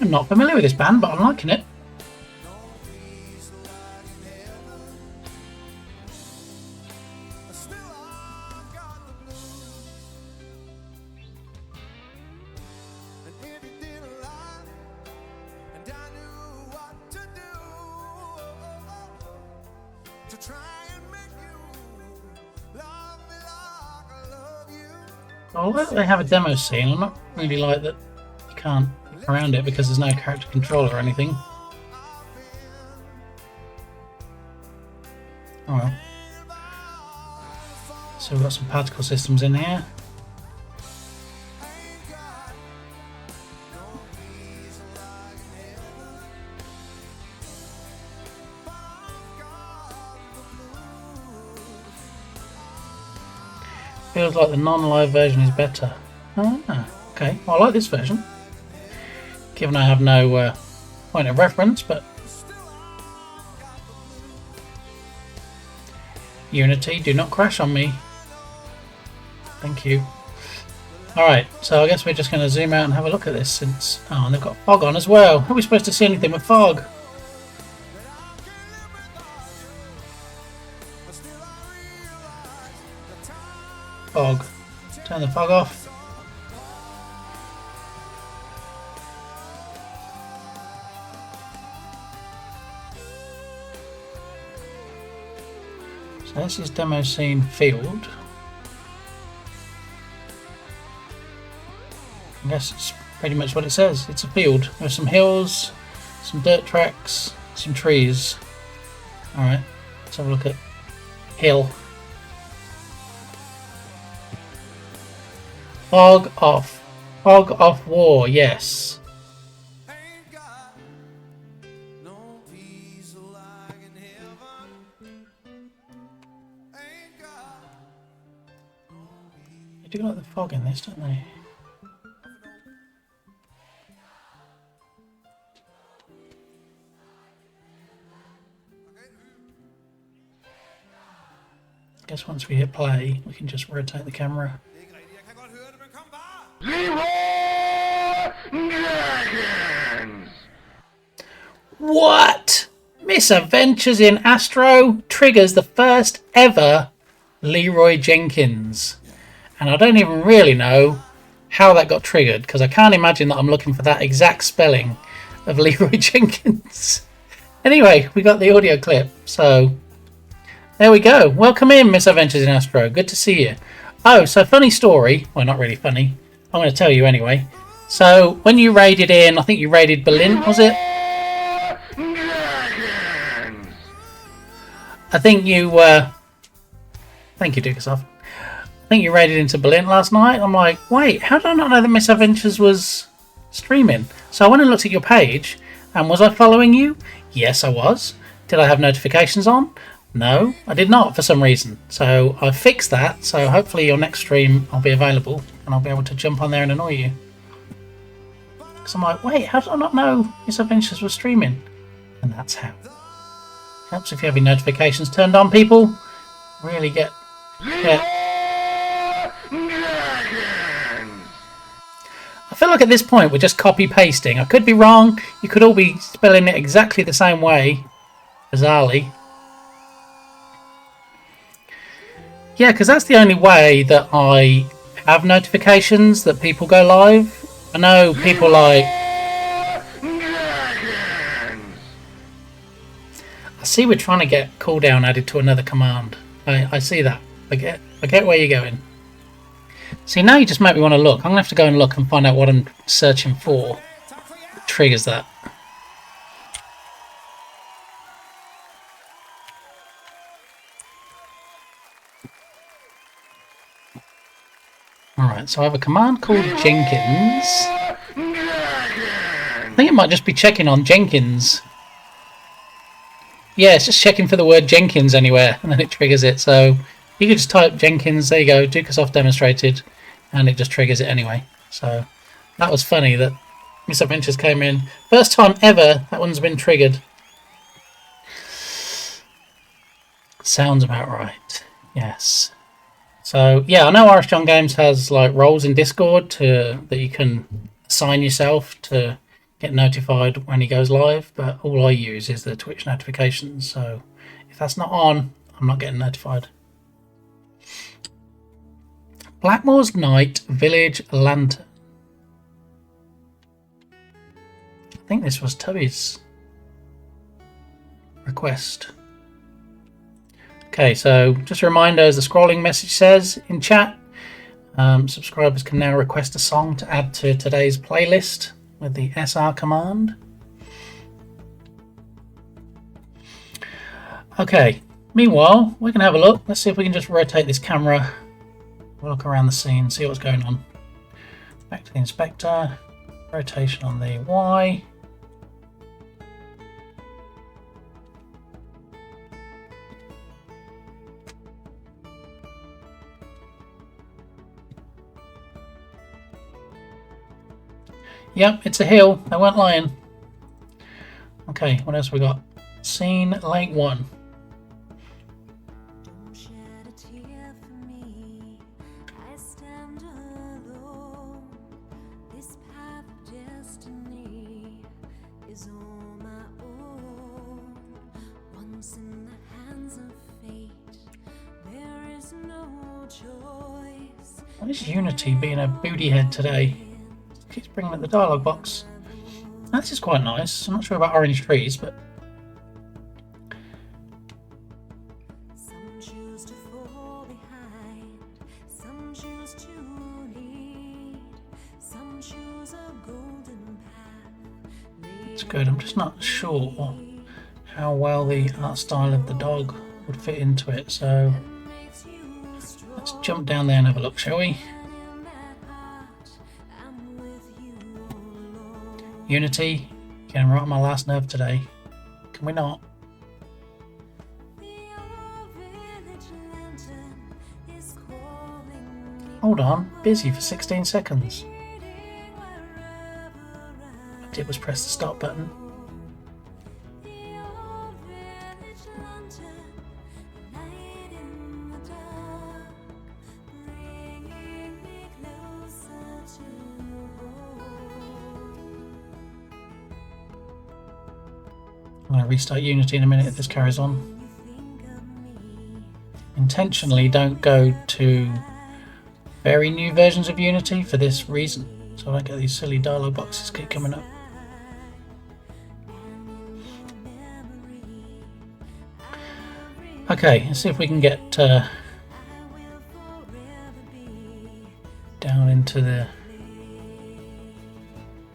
S3: I'm not familiar with this band, but I'm liking it. Although they have a demo scene, I'm not really like that you can't around it because there's no character control or anything. Oh well. So we've got some particle systems in here. Feels like the non-live version is better. Ah, okay. Well, I like this version. Given I have no point of reference, but Unity, do not crash on me. Thank you. Alright, so I guess we're just going to zoom out and have a look at this since... Oh, and they've got fog on as well. Are we supposed to see anything with fog? Fog. Turn the fog off. So this is demo scene field. I guess it's pretty much what it says. It's a field with some hills, some dirt tracks, some trees. Alright, let's have a look at hill. Fog off. Fog off war, yes. They do like the fog in this, don't they? I guess once we hit play, we can just rotate the camera. What? Misadventures in Astro triggers the first ever Leroy Jenkins. And I don't even really know how that got triggered, because I can't imagine that I'm looking for that exact spelling of Leroy Jenkins. Anyway, we got the audio clip, so there we go. Welcome in, Misadventures in Astro. Good to see you. Oh, so funny story. Well, not really funny. I'm going to tell you anyway. So, when you raided in, I think you raided Berlin, was it? I think you, thank you, Dukesoft. I think you raided into Berlin last night. I'm like, wait, how did I not know that Misadventures was streaming? So I went and looked at your page, and was I following you? Yes, I was. Did I have notifications on? No, I did not for some reason. So I fixed that, so hopefully your next stream I'll be available, and I'll be able to jump on there and annoy you. Because I'm like, wait, how did I not know Misadventures was streaming? And that's how. Helps if you have your notifications turned on, people. Really get... I feel like at this point we're just copy-pasting. I could be wrong. You could all be spelling it exactly the same way. Bizarrely. Yeah, because that's the only way that I have notifications that people go live. I know people like... I see we're trying to get cooldown added to another command. I see that. I get where you're going. See, now you just make me want to look. I'm going to have to go and look and find out what I'm searching for. What triggers that. Alright, so I have a command called Jenkins. I think it might just be checking on Jenkins. Yeah, it's just checking for the word Jenkins anywhere, and then it triggers it. So you could just type Jenkins, there you go, Dukesoft demonstrated, and it just triggers it anyway. So that was funny that Misadventures came in. First time ever that one's been triggered. Sounds about right. Yes. So yeah, I know Irish John Games has like roles in Discord that you can assign yourself to get notified when he goes live, but all I use is the Twitch notifications. So if that's not on, I'm not getting notified. Blackmoor's Night Village Lantern. I think this was Tubby's request. Okay, so just a reminder, as the scrolling message says in chat, subscribers can now request a song to add to today's playlist with the SR command. Okay, meanwhile, we can have a look. Let's see if we can just rotate this camera. We'll look around the scene, see what's going on. Back to the inspector. Rotation on the Y. Yep, it's a hill. They weren't lying. Okay, what else we got? Scene Lake 1. What is Unity being a booty head today? Keeps bringing up the dialogue box. This is quite nice. I'm not sure about orange trees, but it's good. I'm just not sure how well the art style of the dog would fit into it, so let's jump down there and have a look, shall we? Unity, getting right on my last nerve today. Can we not? Hold on, busy for 16 seconds. What I did was press the stop button. I'm going to restart Unity in a minute if this carries on. Intentionally don't go to very new versions of Unity for this reason, so I don't get these silly dialogue boxes keep coming up. Okay, let's see if we can get down into the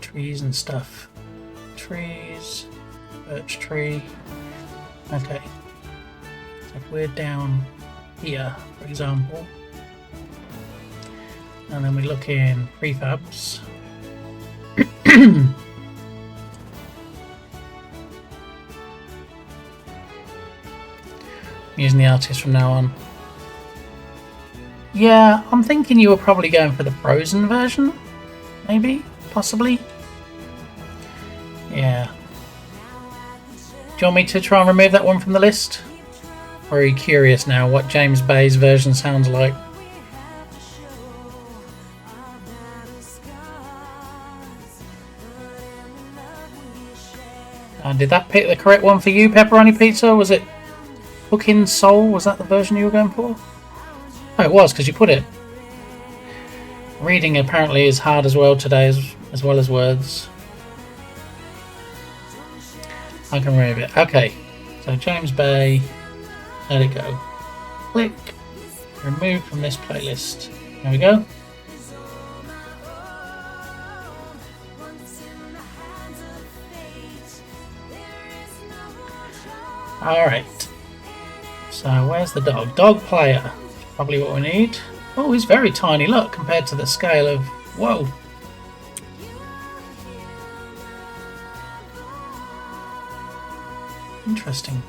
S3: trees and stuff. Trees. Birch tree. Okay. So if we're down here, for example, and then we look in prefabs. Using the artist from now on. Yeah, I'm thinking you were probably going for the frozen version, maybe, possibly. Yeah. Do you want me to try and remove that one from the list? Or are you curious now what James Bay's version sounds like? Did that pick the correct one for you, Pepperoni Pizza? Was it Cooking Soul? Was that the version you were going for? Oh, it was, because you put it. Reading apparently is hard as well today, as well as words. I can remove it. Okay, so James Bay, let it go. Click, remove from this playlist. There we go. Alright, so where's the dog? Dog player, probably what we need. Oh, he's very tiny, look, compared to the scale of, whoa. Interesting.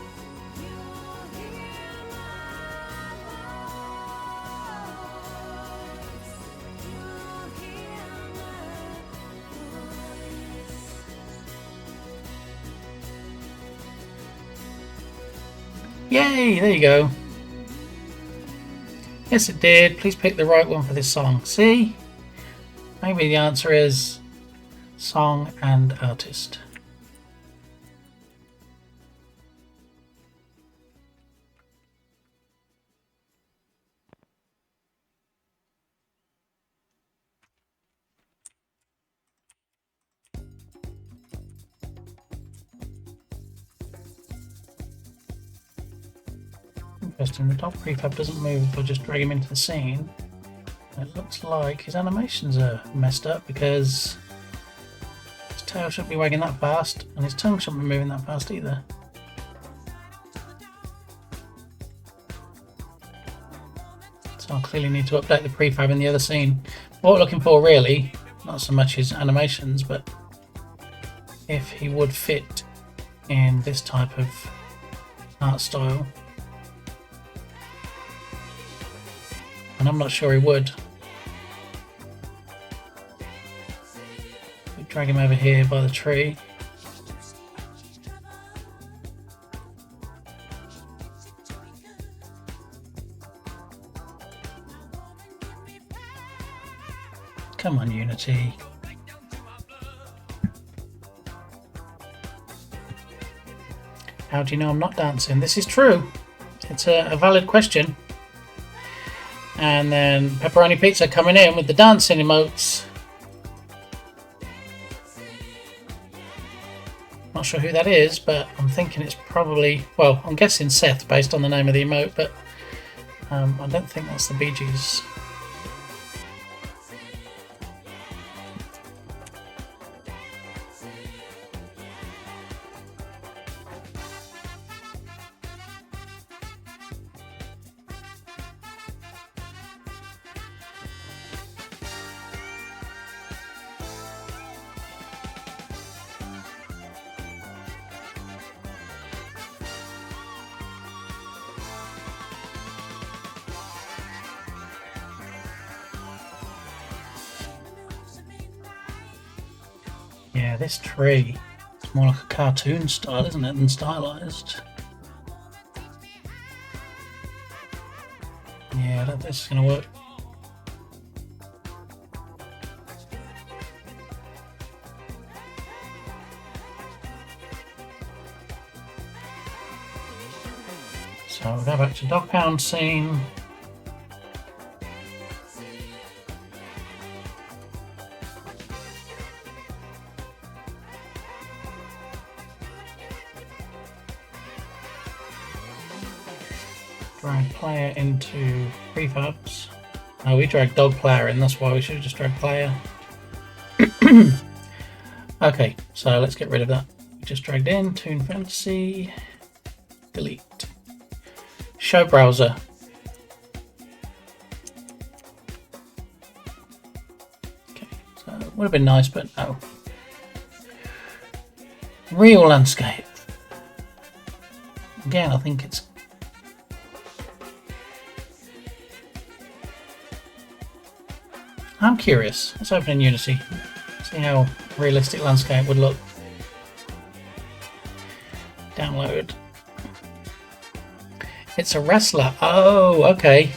S3: Yay, there you go. Yes, it did. Please pick the right one for this song. See? Maybe the answer is song and artist. Interesting, the dog prefab doesn't move if I just drag him into the scene. It looks like his animations are messed up because his tail shouldn't be wagging that fast and his tongue shouldn't be moving that fast either. So I'll clearly need to update the prefab in the other scene. What we're looking for really, not so much his animations, but if he would fit in this type of art style. And I'm not sure he would. We Drag him over here by the tree. Come on, Unity. How do you know I'm not dancing? This is true. It's a valid question. And then Pepperoni Pizza coming in with the dancing emotes. Not sure who that is, but I'm thinking it's probably, well, I'm guessing Seth based on the name of the emote, but I don't think that's the Bee Gees. Yeah, this tree is more like a cartoon style, isn't it, than stylized. Yeah, I don't think this is going to work. So we'll go back to Dog Pound scene. Drag player into prefabs. Oh, we dragged dog player in, that's why we should have just dragged player. Okay, so let's get rid of that. We just dragged in Toon Fantasy. Delete. Show browser. Okay, so it would have been nice, but no. Real landscape. Again, I think it's I'm curious. Let's open in Unity. See how realistic landscape would look. Download. It's a wrestler. Oh, okay.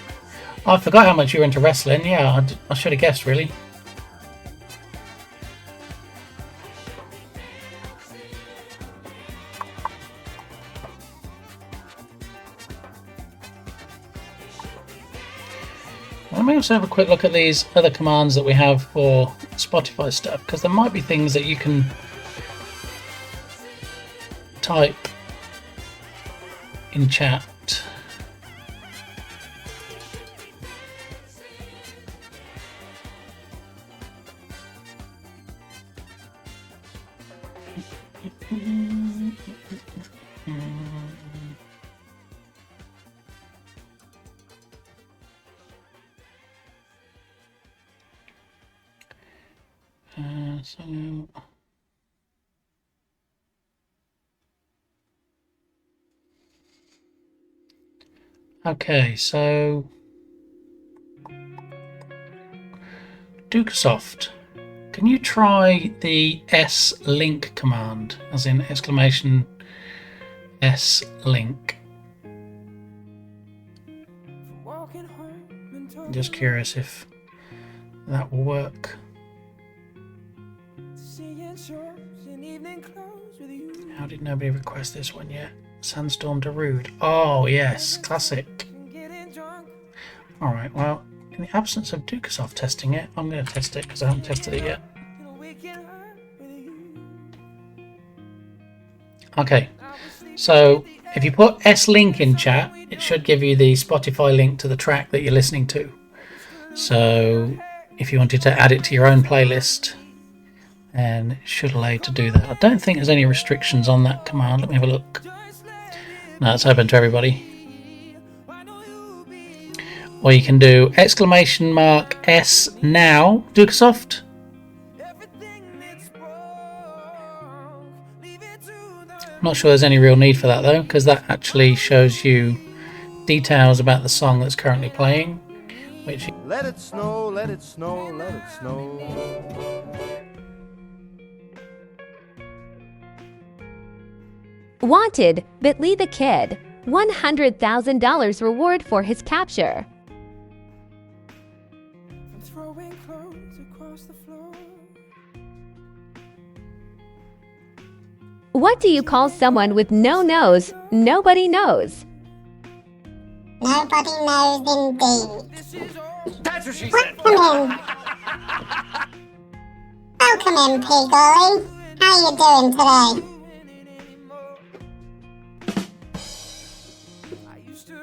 S3: I forgot how much you were into wrestling. Yeah, I should have guessed, really. Let me also have a quick look at these other commands that we have for Spotify stuff, because there might be things that you can type in chat. Okay, so Dukesoft, can you try the S-link command, as in exclamation S-link? Just curious if that will work. How did nobody request this one yet? Sandstorm Darude. Oh yes, classic. Alright, well, in the absence of Dukesoft testing it, I'm going to test it because I haven't tested it yet. Okay, so if you put S-link in chat, it should give you the Spotify link to the track that you're listening to. So if you wanted to add it to your own playlist, then it should allow you to do that. I don't think there's any restrictions on that command. Let me have a look. No, it's open to everybody. Or you can do exclamation mark S now, Dukesoft. I'm not sure there's any real need for that though, because that actually shows you details about the song that's currently playing. Which
S5: Let it snow, let it snow, let it snow.
S9: Wanted, Bitly the Kid. $100,000 reward for his capture. What do you call someone with no nose? Nobody knows.
S10: Nobody knows indeed.
S2: That's what she said.
S10: Welcome in. Welcome in, Pigolly. How are you doing today?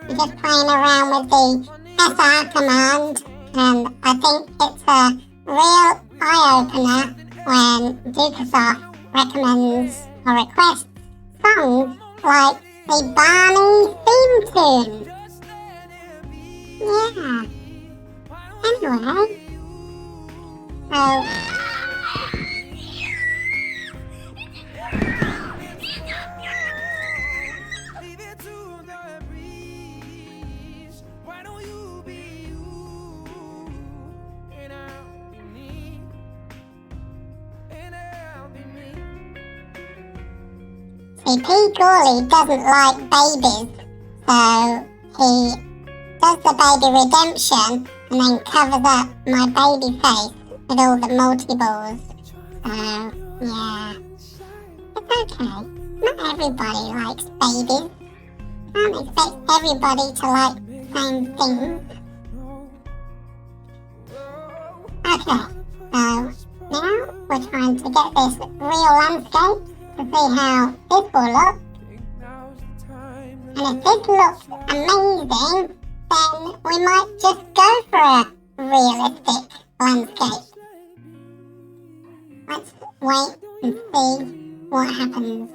S10: We're just playing around with the SR command, and I think it's a real eye-opener when Dukasoft recommends or requests songs like the Barney theme tune. Yeah. Anyway. So... See, P. Gawley doesn't like babies, so he does the baby redemption and then covers up my baby face with all the multi-balls. So, yeah. It's okay. Not everybody likes babies. Can't expect everybody to like the same things. Okay, so now we're trying to get this real landscape to see how this will look. And if this looks amazing, then we might just go for a realistic landscape. Let's wait and see what happens.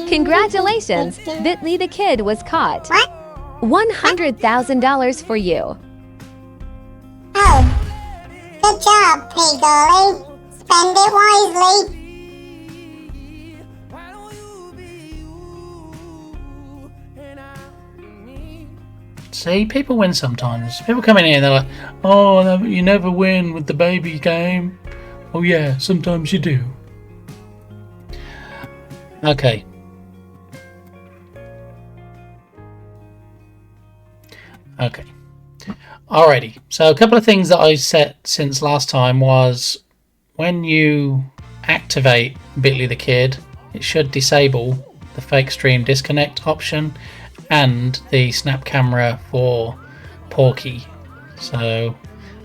S9: Congratulations! Bitly the Kid was caught.
S10: What?
S9: $100,000 for you.
S10: Oh, good job, Pigolly. Spend it wisely.
S3: See, people win sometimes. People come in here and they're like, oh, no, you never win with the baby game. Oh yeah, sometimes you do. Okay. Okay. Alrighty. So a couple of things that I set since last time was when you activate Bitly the Kid, it should disable the fake stream disconnect option and the snap camera for Porky. So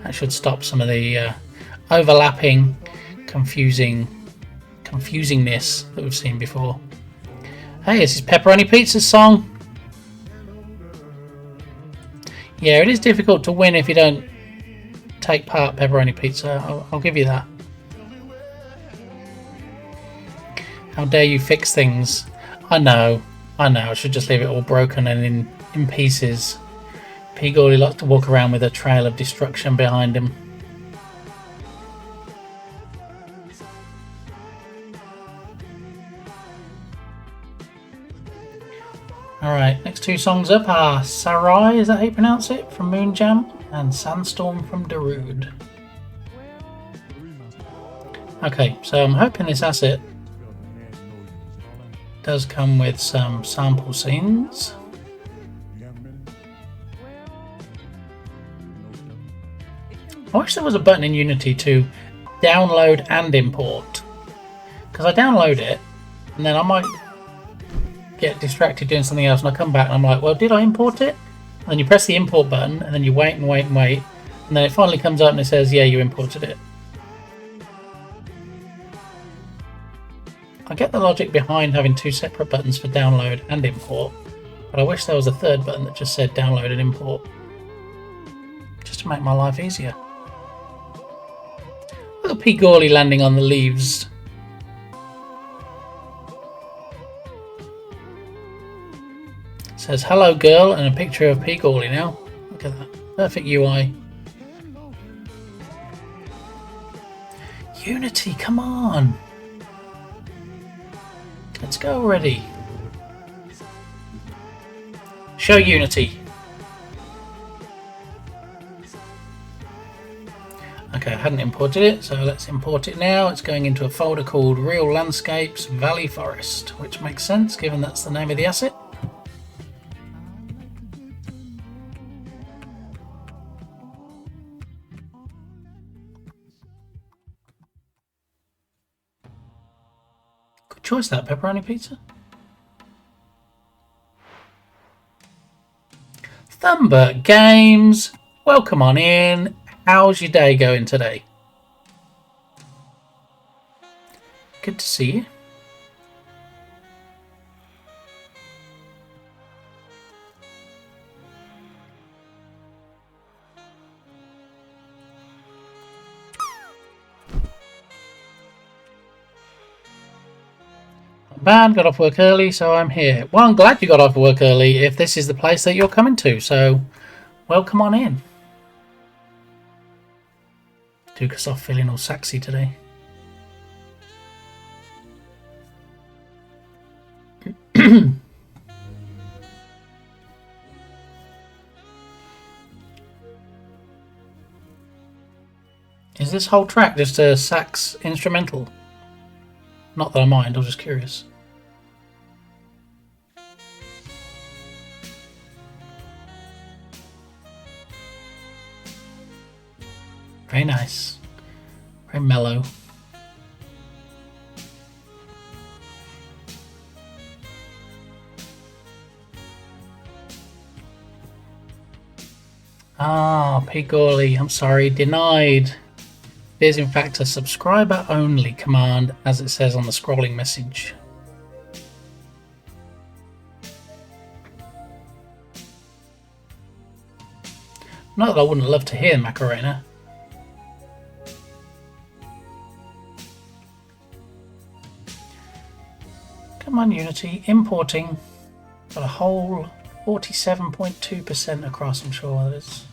S3: that should stop some of the overlapping, confusingness that we've seen before. Hey, this is Pepperoni Pizza's song. Yeah, it is difficult to win if you don't take part, Pepperoni Pizza. I'll give you that. How dare you fix things? I know. I should just leave it all broken and in pieces. Pigolly likes to walk around with a trail of destruction behind him. Alright, next two songs up are Sarai, is that how you pronounce it, from Moonjam, and Sandstorm from Darude. Okay, so I'm hoping this asset does come with some sample scenes. I wish there was a button in Unity to download and import, because I download it and then I might get distracted doing something else and I come back and I'm like, well, did I import it? And then you press the import button and then you wait and wait and wait and then it finally comes up and it says, yeah, you imported it. I get the logic behind having two separate buttons for download and import, but I wish there was a third button that just said download and import, just to make my life easier. Look at Pigolly landing on the leaves. It says hello girl and a picture of Pigolly now. Look at that. Perfect UI. Unity, come on. Let's go already. Show Unity. hadn't imported it, so let's import it now. It's going into a folder called Real Landscapes Valley Forest, which makes sense given that's the name of the asset. Good choice, that pepperoni pizza. Thumbert Games, welcome on in. How's your day going today? Good to see you. Bad, got off work early, so I'm here. Well, I'm glad you got off work early if this is the place that you're coming to, so welcome on in. Took us off feeling all sexy today. Is this whole track just a sax instrumental? Not that I mind, I was just curious. Very nice. Very mellow. Ah, Pigorley, I'm sorry, denied. It is in fact a subscriber only command, as it says on the scrolling message. Not that I wouldn't love to hear Macarena. Come on, Unity, importing. Got a whole 47.2% across, I'm sure that is.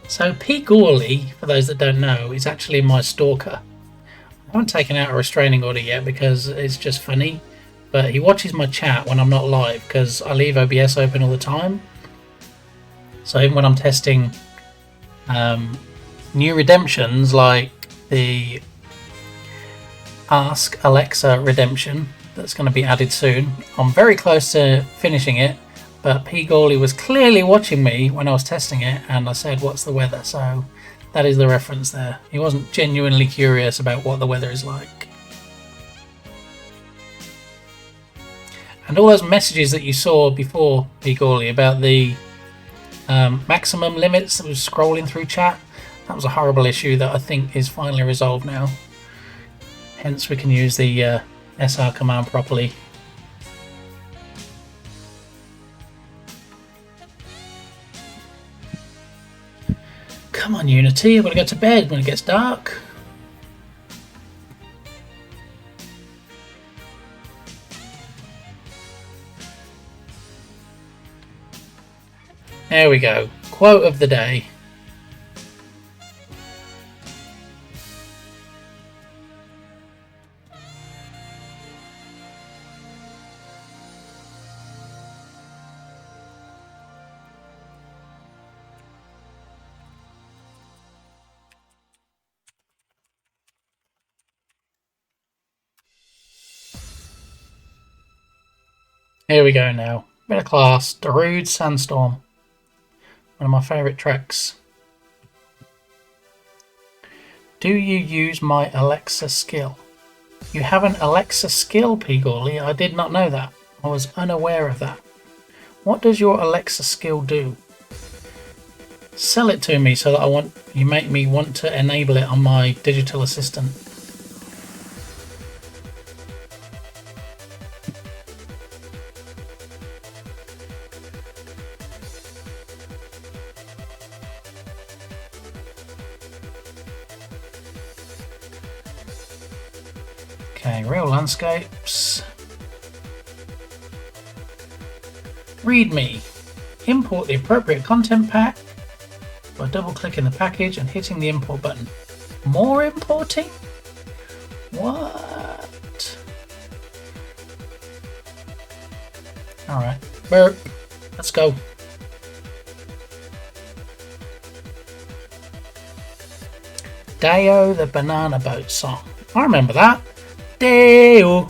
S3: So Pigorley, for those that don't know, is actually my stalker. I haven't taken out a restraining order yet because it's just funny, but he watches my chat when I'm not live because I leave OBS open all the time. So even when I'm testing new redemptions like the Ask Alexa redemption that's going to be added soon, I'm very close to finishing it, but Pigorley was clearly watching me when I was testing it and I said, what's the weather? So that is the reference there. He wasn't genuinely curious about what the weather is like. And all those messages that you saw before, Pigorley, about the maximum limits that was scrolling through chat, that was a horrible issue that I think is finally resolved now. Hence we can use the SR command properly. Come on, Unity, I've got to go to bed when it gets dark. There we go. Quote of the day. Here we go now. Bit of class. Darude Sandstorm. One of my favourite tracks. Do you use my Alexa skill? You have an Alexa skill, Pigorley? I did not know that. I was unaware of that. What does your Alexa skill do? Sell it to me so that you make me want to enable it on my digital assistant. Okay, real landscapes. README. Import the appropriate content pack by double clicking the package and hitting the import button. More importing? What? Alright. Burp. Let's go. Deo the Banana Boat song. I remember that. Deo.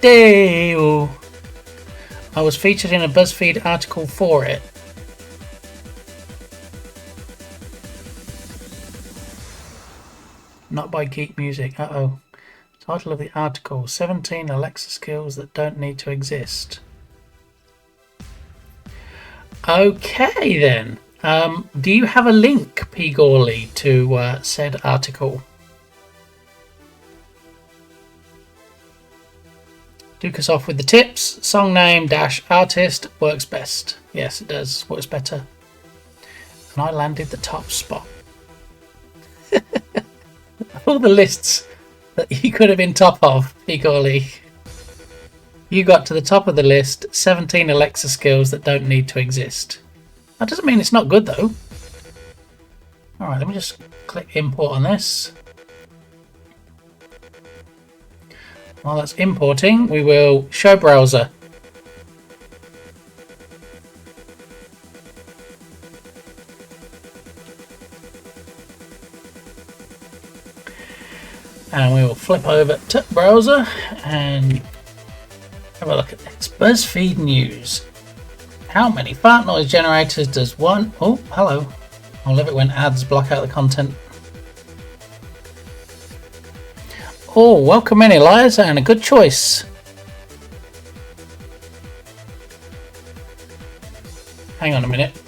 S3: Deo. I was featured in a BuzzFeed article for it. Not by Geek Music. Uh-oh. Title of the article, 17 Alexa skills that don't need to exist. Okay then. Do you have a link, P. Gawley, to said article? Duke us off with the tips. Song name dash artist works best. Yes, it does. Works better. And I landed the top spot. All the lists that you could have been top of, P. Gawley. You got to the top of the list. 17 Alexa skills that don't need to exist. That doesn't mean it's not good though. Alright, let me just click import on this. While that's importing, we will show browser. And we will flip over to browser and have a look at this. BuzzFeed News. How many fart noise generators does one... Oh, hello. I love it when ads block out the content. Oh, welcome in, Eliza, and a good choice. Hang on a minute.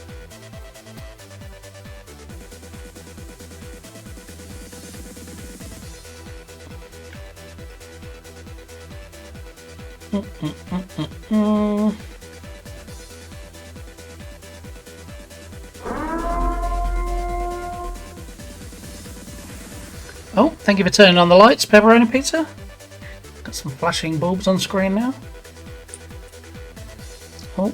S3: Oh, thank you for turning on the lights, Pepperoni Pizza. Got some flashing bulbs on screen now. Oh.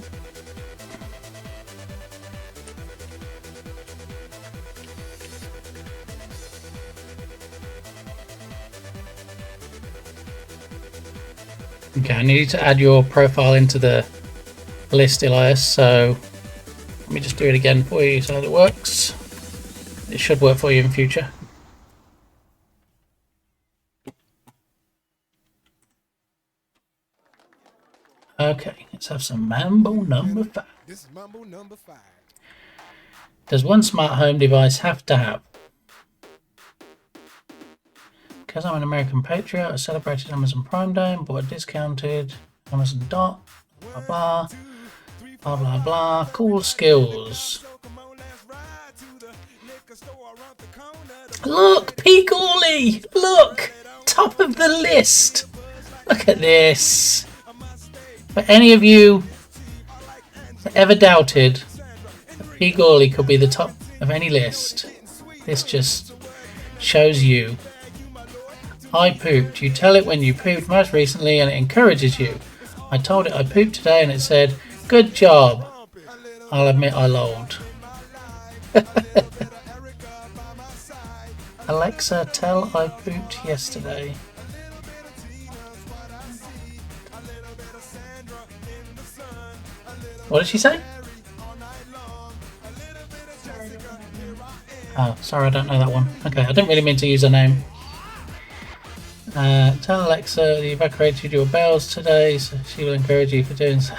S3: Okay, I need to add your profile into the list, Elias, so let me just do it again for you so that it works. It should work for you in future. Okay, let's have some Mambo number 5.
S11: This is Mambo number 5.
S3: Does one smart home device have to have? Because I'm an American patriot, I celebrated Amazon Prime Day and bought a discounted Amazon Dot, blah blah, blah blah blah. Cool skills. Look, P. Gawley! Look! Top of the list! Look at this! For any of you that ever doubted that P. Gawley could be the top of any list, this just shows you. I pooped. You tell it when you pooped most recently and it encourages you. I told it I pooped today and it said, good job. I'll admit I lolled. Alexa, tell I pooped yesterday. What did she say? Oh, sorry, I don't know that one. Okay, I didn't really mean to use her name. Tell Alexa that you've evacuated your bowels today, so she will encourage you for doing so.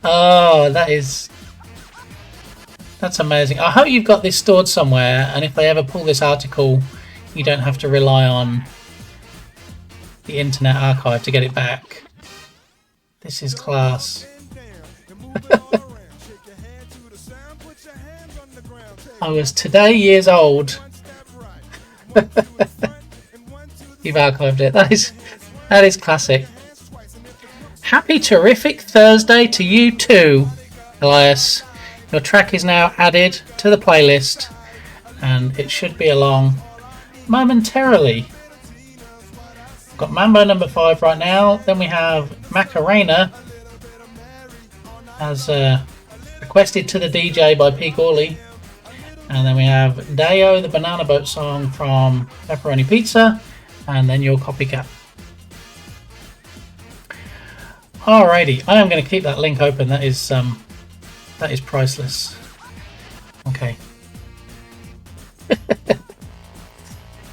S3: Oh, that's amazing. I hope you've got this stored somewhere, and if they ever pull this article, you don't have to rely on the Internet Archive to get it back. This is class. I was today years old. You've archived it. That is classic. Happy terrific Thursday to you too, Elias. Your track is now added to the playlist and it should be along momentarily. Got Mambo number 5 right now. Then we have Macarena as requested to the DJ by P. Gawley. And then we have Deo, the Banana Boat song from Pepperoni Pizza, and then your copycat. Alrighty, I am going to keep that link open. That is priceless. Okay.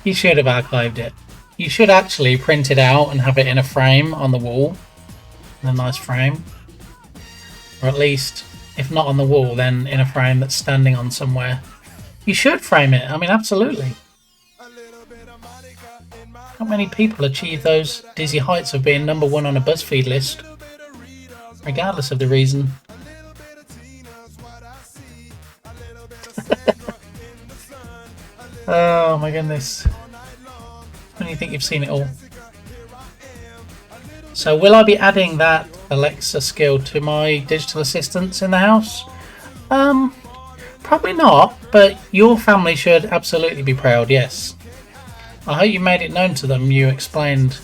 S3: You should have archived it. You should actually print it out and have it in a frame on the wall. In a nice frame. Or at least, if not on the wall, then in a frame that's standing on somewhere. You should frame it. I mean, absolutely. Not many people achieve those dizzy heights of being #1 on a BuzzFeed list, regardless of the reason. Oh my goodness. When do you think you've seen it all? So will I be adding that Alexa skill to my digital assistants in the house? Probably not, but your family should absolutely be proud, yes. I hope you made it known to them. You explained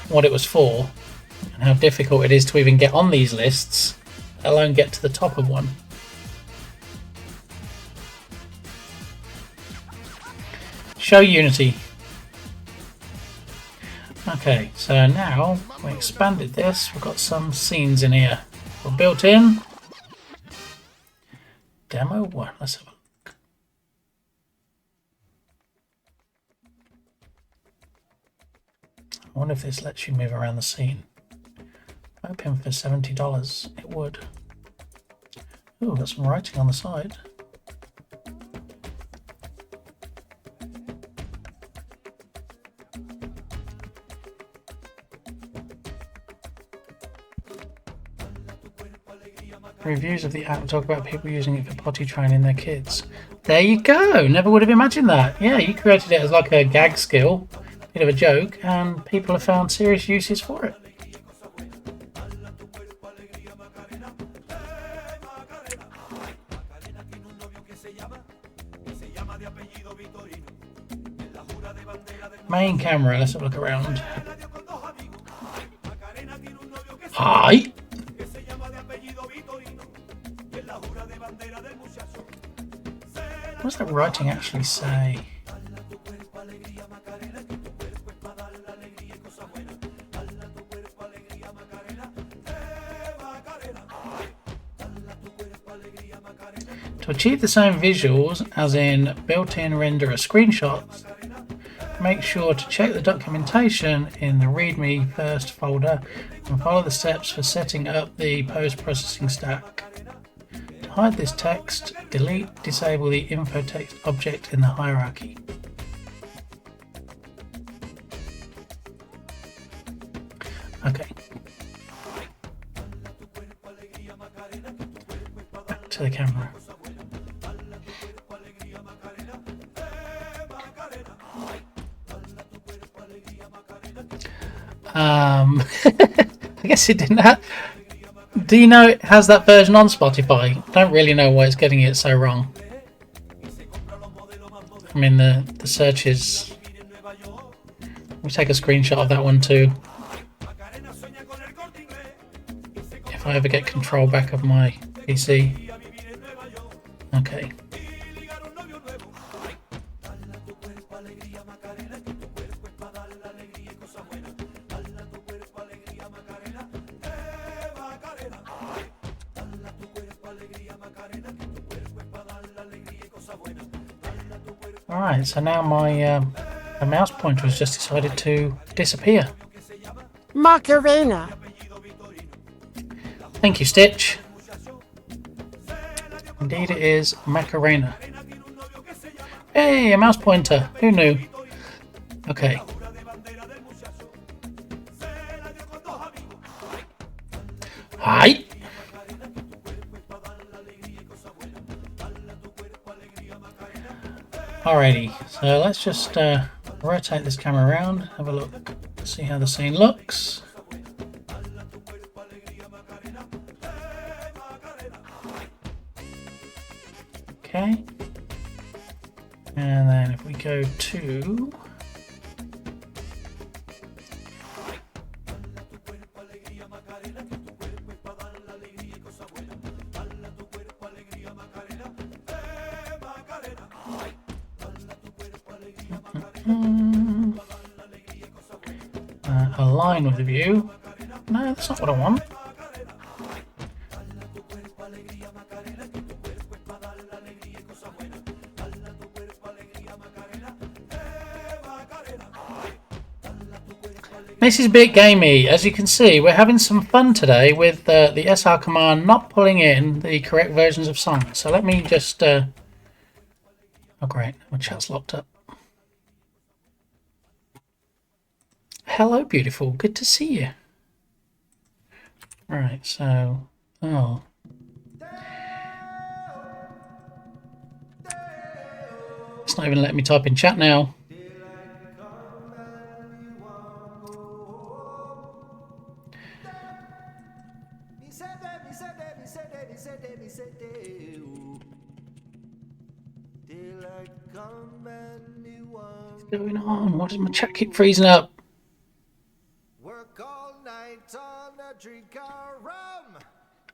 S3: what it was for and how difficult it is to even get on these lists, let alone get to the top of one. Show Unity. Okay, so now we expanded this. We've got some scenes in here. We're built in. Demo 1. Let's have a look. I wonder if this lets you move around the scene. Open for $70. It would. Ooh, got some writing on the side. Reviews of the app talk about people using it for potty training their kids. There you go. Never would have imagined that. Yeah, you created it as like a gag skill, bit of a joke, and people have found serious uses for it. Main camera. Let's have a look around. Hi. What does that writing actually say? To achieve the same visuals as in built-in render a screenshot, make sure to check the documentation in the README first folder and follow the steps for setting up the post-processing stack. To hide this text, disable the info text object in the hierarchy. Okay. Back to the camera. I guess it didn't have... Do you know it has that version on Spotify? I don't really know why it's getting it so wrong. I mean, the searches... Let me take a screenshot of that one too. If I ever get control back of my PC. Okay. Alright, so now my mouse pointer has just decided to disappear.
S11: Macarena.
S3: Thank you, Stitch. Indeed it is Macarena. Hey, a mouse pointer. Who knew? Okay. Hi. Alrighty, so let's just rotate this camera around, have a look, see how the scene looks. Okay, and then if we go to align with the view. No, that's not what I want. This is a bit gamey. As you can see, we're having some fun today with the SR command not pulling in the correct versions of songs. So let me just... Oh great, my chat's locked up. Hello beautiful, good to see you. Right, so... Oh. It's not even letting me type in chat now. What's going on? Why does my chat keep freezing up?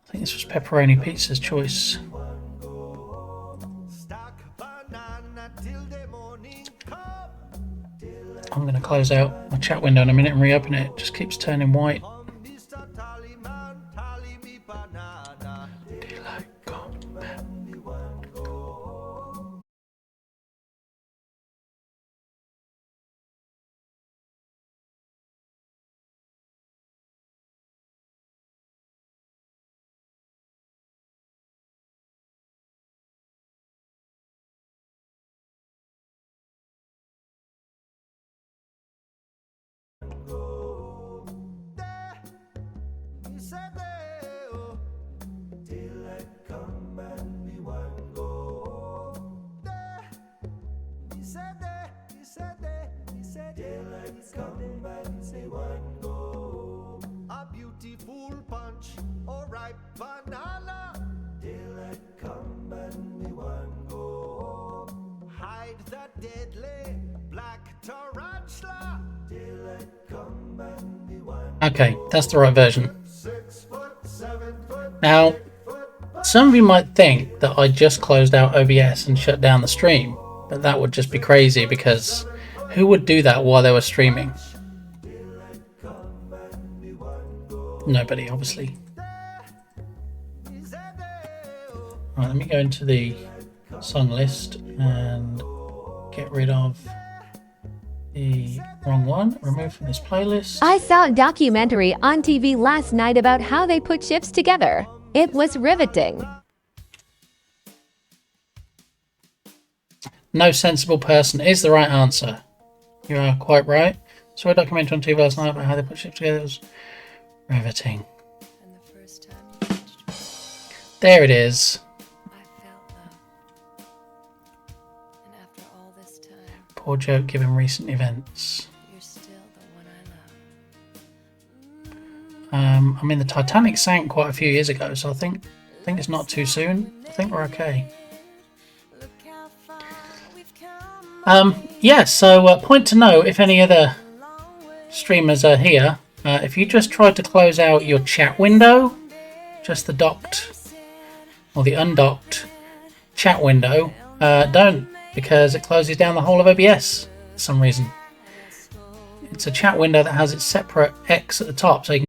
S3: I think this was pepperoni pizza's choice. I'm going to close out my chat window in a minute and reopen it. It just keeps turning white.
S11: A beautiful punch or ripe banana. Daylight come and me one go. Hide the deadly black tarantula. Daylight come and me one.
S3: Okay, that's the right version. Now, some of you might think that I just closed out OBS and shut down the stream, but that would just be crazy because who would do that while they were streaming? Nobody, obviously. Right, let me go into the song list and get rid of the wrong one. Remove from this playlist.
S9: I saw a documentary on TV last night about how they put ships together. It was riveting.
S3: No sensible person is the right answer. You are quite right. Saw a documentary on TV last night about how they put ships together. It was riveting. There it is. Poor joke given recent events. I mean, the Titanic sank quite a few years ago, so I think it's not too soon. I think we're okay. Yeah, so point to note, if any other streamers are here, if you just tried to close out your chat window, just the docked or the undocked chat window, don't, because it closes down the whole of OBS for some reason. It's a chat window that has its separate X at the top, so you can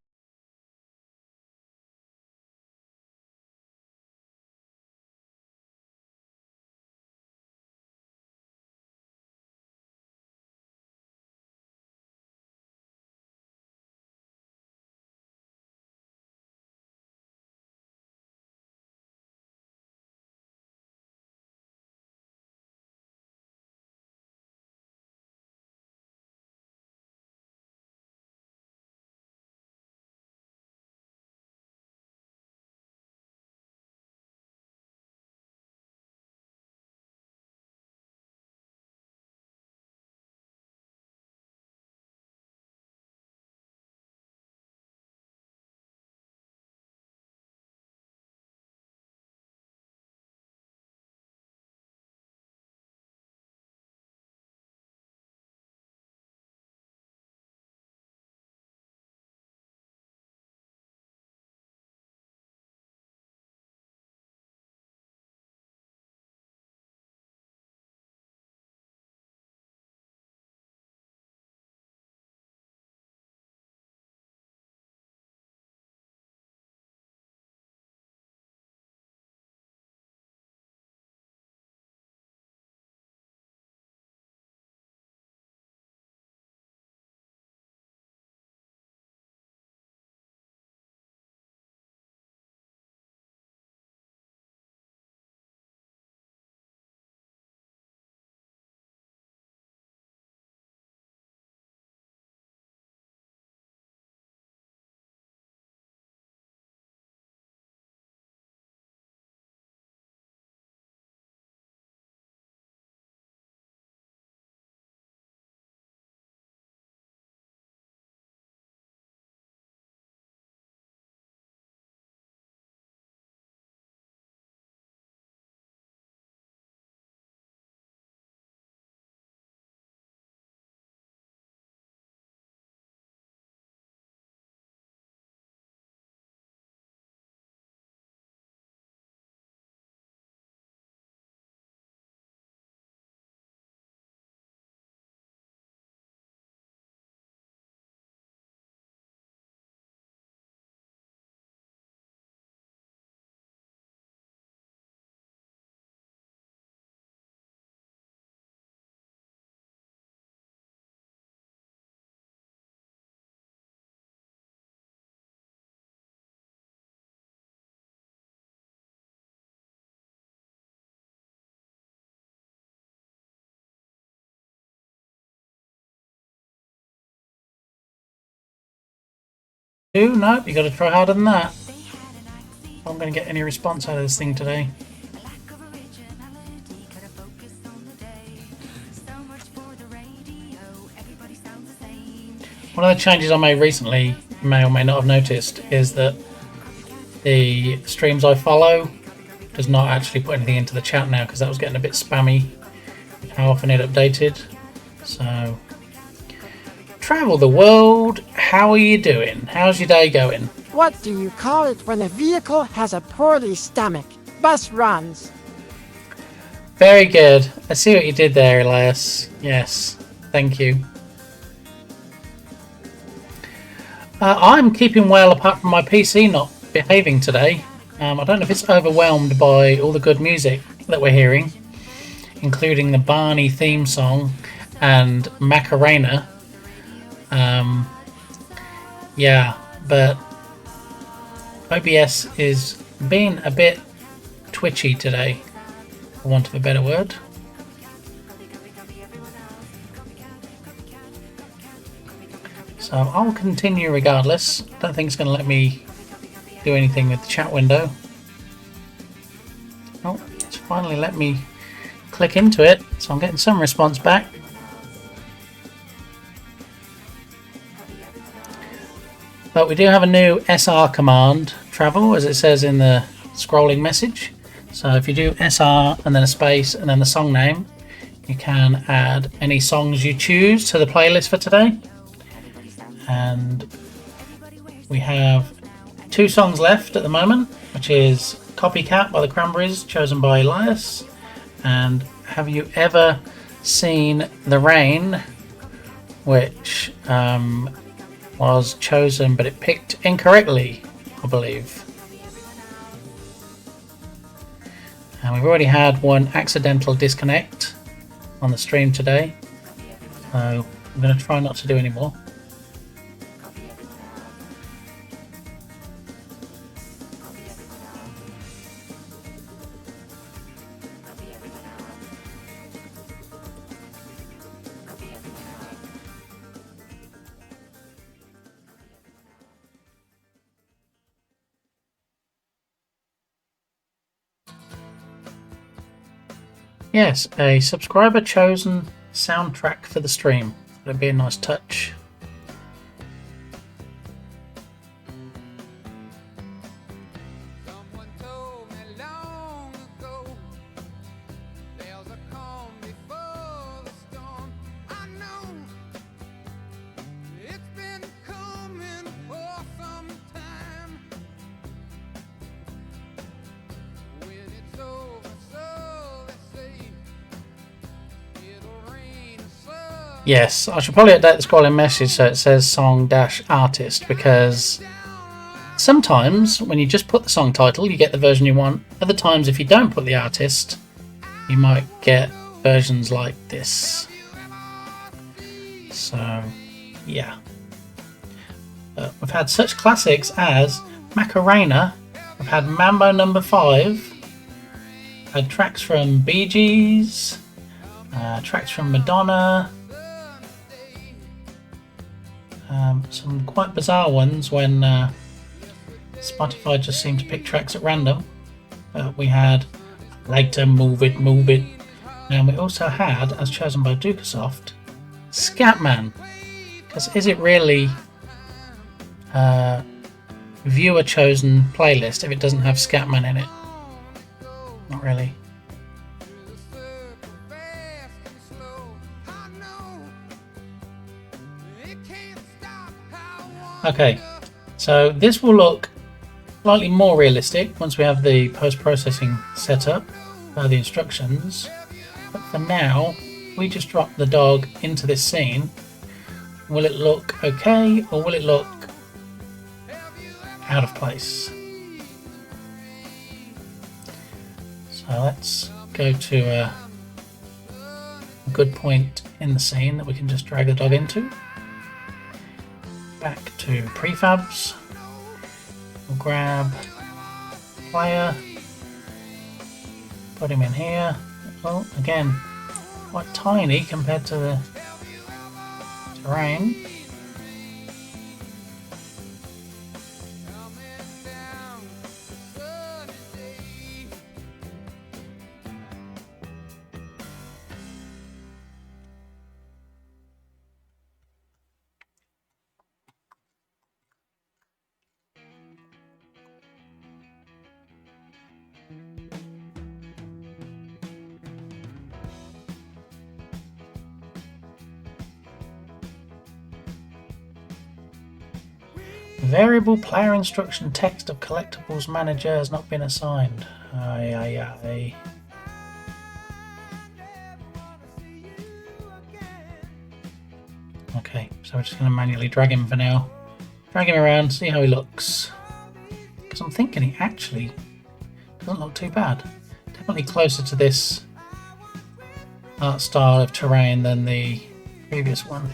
S3: 2? Nope, you got to try harder than that. I'm going to get any response out of this thing today. One of the changes I made recently, you may or may not have noticed, is that the streams I follow does not actually put anything into the chat now, because that was getting a bit spammy how often it updated. So, travel the world, how are you doing? How's your day going?
S12: What do you call it when a vehicle has a poorly stomach? Bus runs.
S3: Very good. I see what you did there, Elias. Yes, thank you. I'm keeping well apart from my PC not behaving today. I don't know if it's overwhelmed by all the good music that we're hearing, including the Barney theme song and Macarena. Yeah, but OBS is being a bit twitchy today, for want of a better word. So I'll continue regardless. Don't think it's going to let me do anything with the chat window. Oh, it's finally let me click into it, so I'm getting some response back. But we do have a new SR command, travel, as it says in the scrolling message. So if you do SR and then a space and then the song name, you can add any songs you choose to the playlist for today. And we have 2 songs left at the moment, which is Copycat by the Cranberries, chosen by Elias, and Have You Ever Seen the Rain, which was chosen, but it picked incorrectly, I believe. And we've already had one accidental disconnect on the stream today, so I'm going to try not to do any more. Yes, a subscriber chosen soundtrack for the stream. That'd be a nice touch. Yes, I should probably update the scrolling message so it says song-artist, because sometimes when you just put the song title you get the version you want. Other times if you don't put the artist you might get versions like this. So yeah, we've had such classics as Macarena, we've had Mambo No. 5, had tracks from Bee Gees, tracks from Madonna, some quite bizarre ones when Spotify just seemed to pick tracks at random. We had Later, Move It, Move It, and we also had, as chosen by Dukasoft, Scatman. Because is it really a viewer chosen playlist if it doesn't have Scatman in it? Not really. Okay, so this will look slightly more realistic once we have the post-processing set up by the instructions. But for now, we just drop the dog into this scene. Will it look okay, or will it look out of place? So let's go to a good point in the scene that we can just drag the dog into. Back to prefabs. We'll grab player, put him in here. Oh, again, quite tiny compared to the terrain. Variable player instruction text of collectibles manager has not been assigned. Aye, aye, aye. Okay, so we're just going to manually drag him for now. Drag him around, see how he looks. Because I'm thinking he actually doesn't look too bad. Definitely closer to this art style of terrain than the previous one.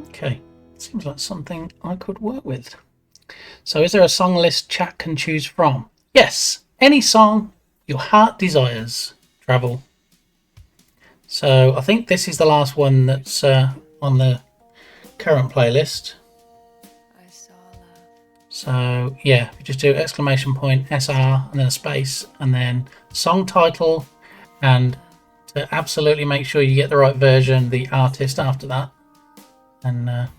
S3: Okay, seems like something I could work with. So is there a song list chat can choose from? Yes, any song your heart desires. Travel. So I think this is the last one that's on the current playlist. So yeah, you just do exclamation point SR and then a space and then song title, and to absolutely make sure you get the right version, the artist after that, and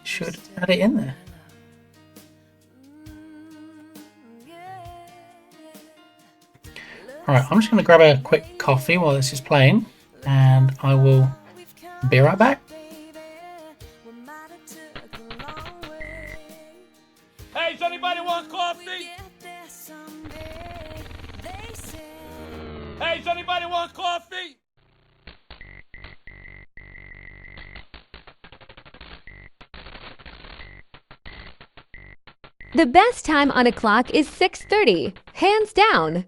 S3: should add it in there. Alright, I'm just going to grab a quick coffee while this is playing, and I will be right back.
S1: Hey, does anybody want coffee? Hey, does anybody want coffee?
S9: The best time on a clock is 6:30, hands down.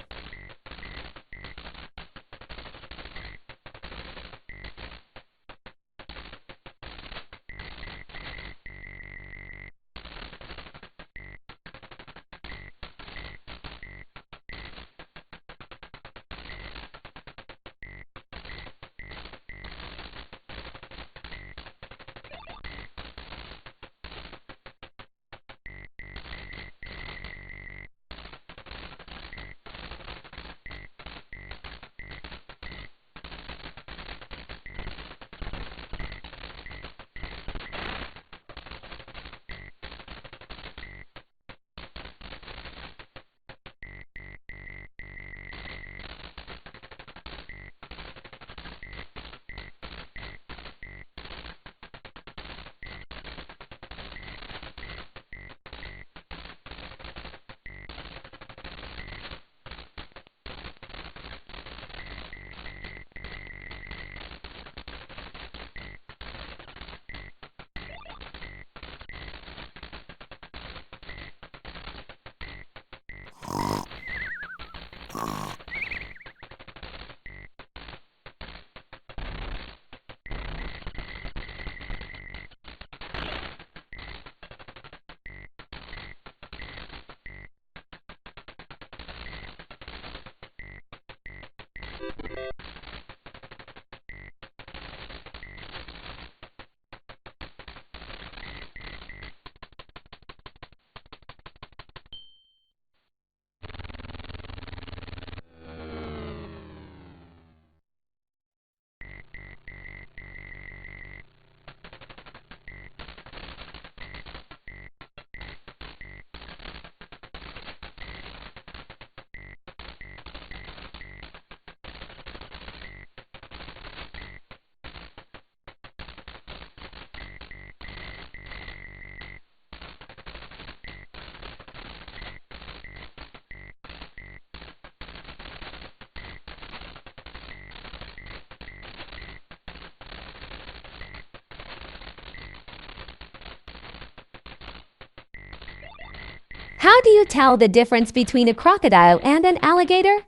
S9: How do you tell the difference between a crocodile and an alligator?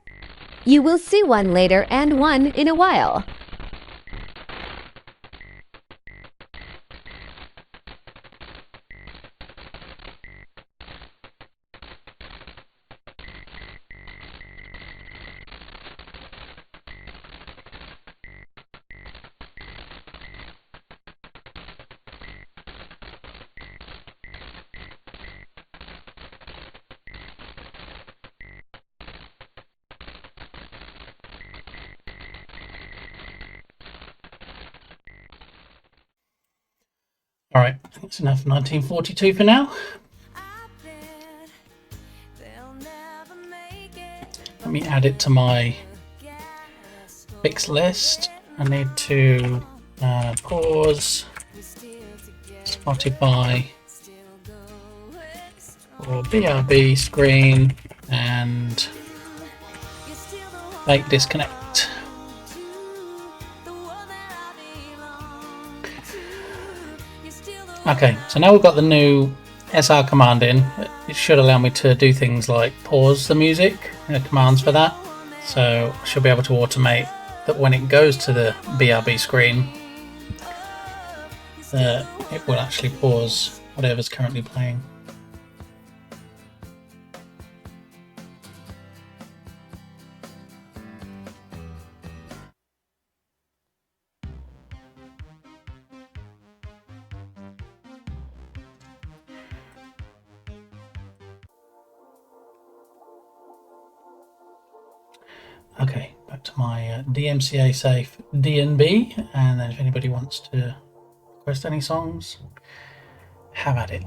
S9: You will see one later and one in a while.
S3: Alright, that's enough 1942 for now. Let me add it to my fixed list. I need to pause Spotify or BRB screen and make disconnect. Okay, so now we've got the new SR command in. It should allow me to do things like pause the music. There are commands for that. So I should be able to automate that when it goes to the BRB screen, it will actually pause whatever's currently playing. Okay, back to my DMCA safe DNB, and then if anybody wants to request any songs, have at it.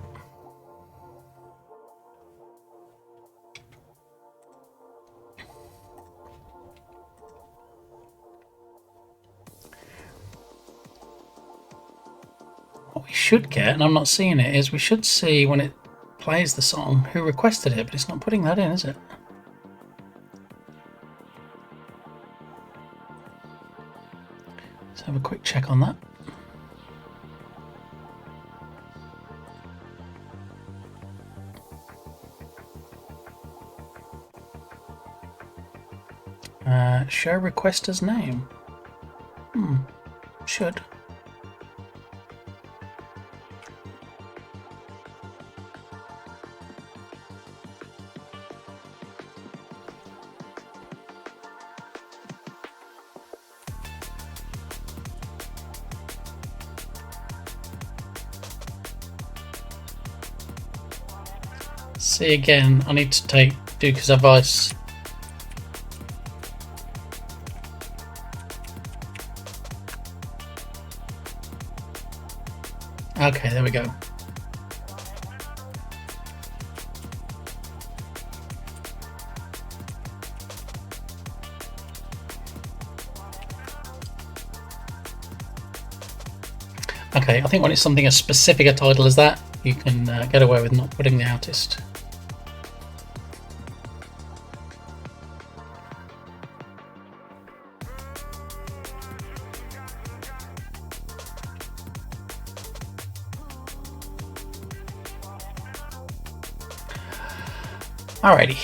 S3: What we should get, and I'm not seeing it, is we should see when it plays the song who requested it, but it's not putting that in, is it? Let's have a quick check on that. Show requester's name. Should. See again, I need to take Duke's advice. Okay, there we go. Okay, I think when it's something as specific a title as that, you can get away with not putting the artist. Alrighty.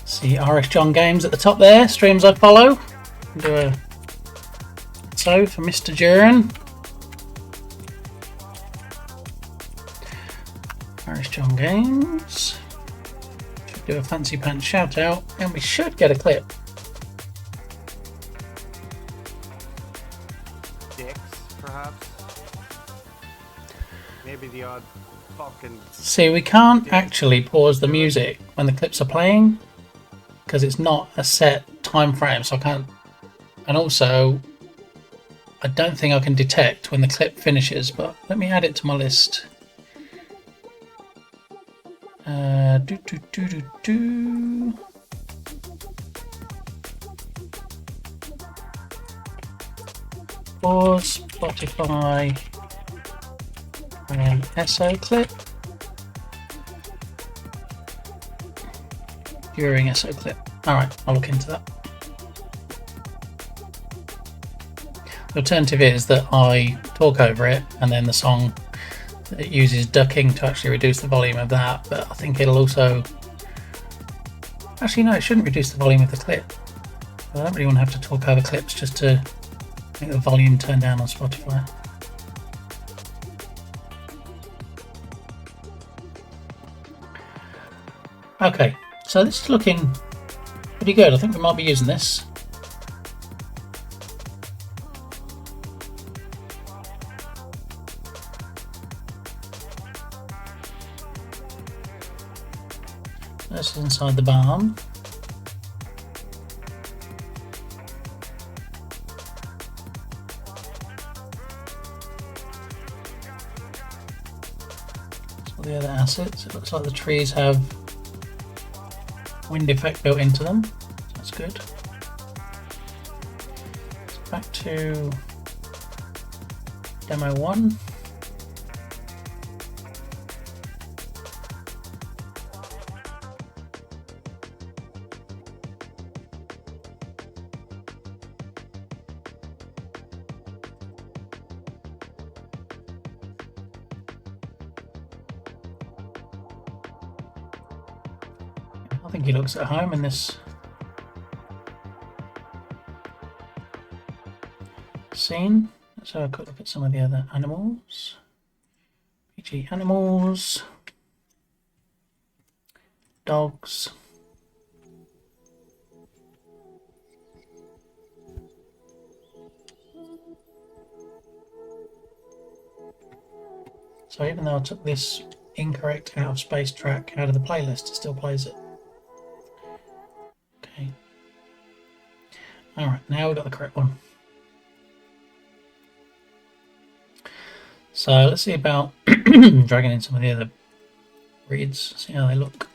S3: See RS John Games at the top there, streams I follow. Do a so for Mr. Duran. RS John Games. Should do a fancy pants shout out, and we should get a clip.
S13: The odd fucking...
S3: See, we can't actually pause the music when the clips are playing because it's not a set time frame, so I can't. And also, I don't think I can detect when the clip finishes. But let me add it to my list. Pause Spotify. And SO clip during SO clip. Alright, I'll look into that. The alternative is that I talk over it and then the song, it uses ducking to actually reduce the volume of that, but I think it'll also... Actually no, it shouldn't reduce the volume of the clip. I don't really want to have to talk over clips just to make the volume turn down on Spotify. Okay, so this is looking pretty good. I think we might be using this. This is inside the barn. So the other assets, it looks like the trees have wind effect built into them. That's good. So back to demo 1. I think he looks at home in this scene. Let's have a quick look at some of the other animals. PG animals, dogs. So even though I took this incorrect out of space track out of the playlist, it still plays it. Okay. Alright, now we've got the correct one. So let's see about dragging in some of the other breeds, see how they look.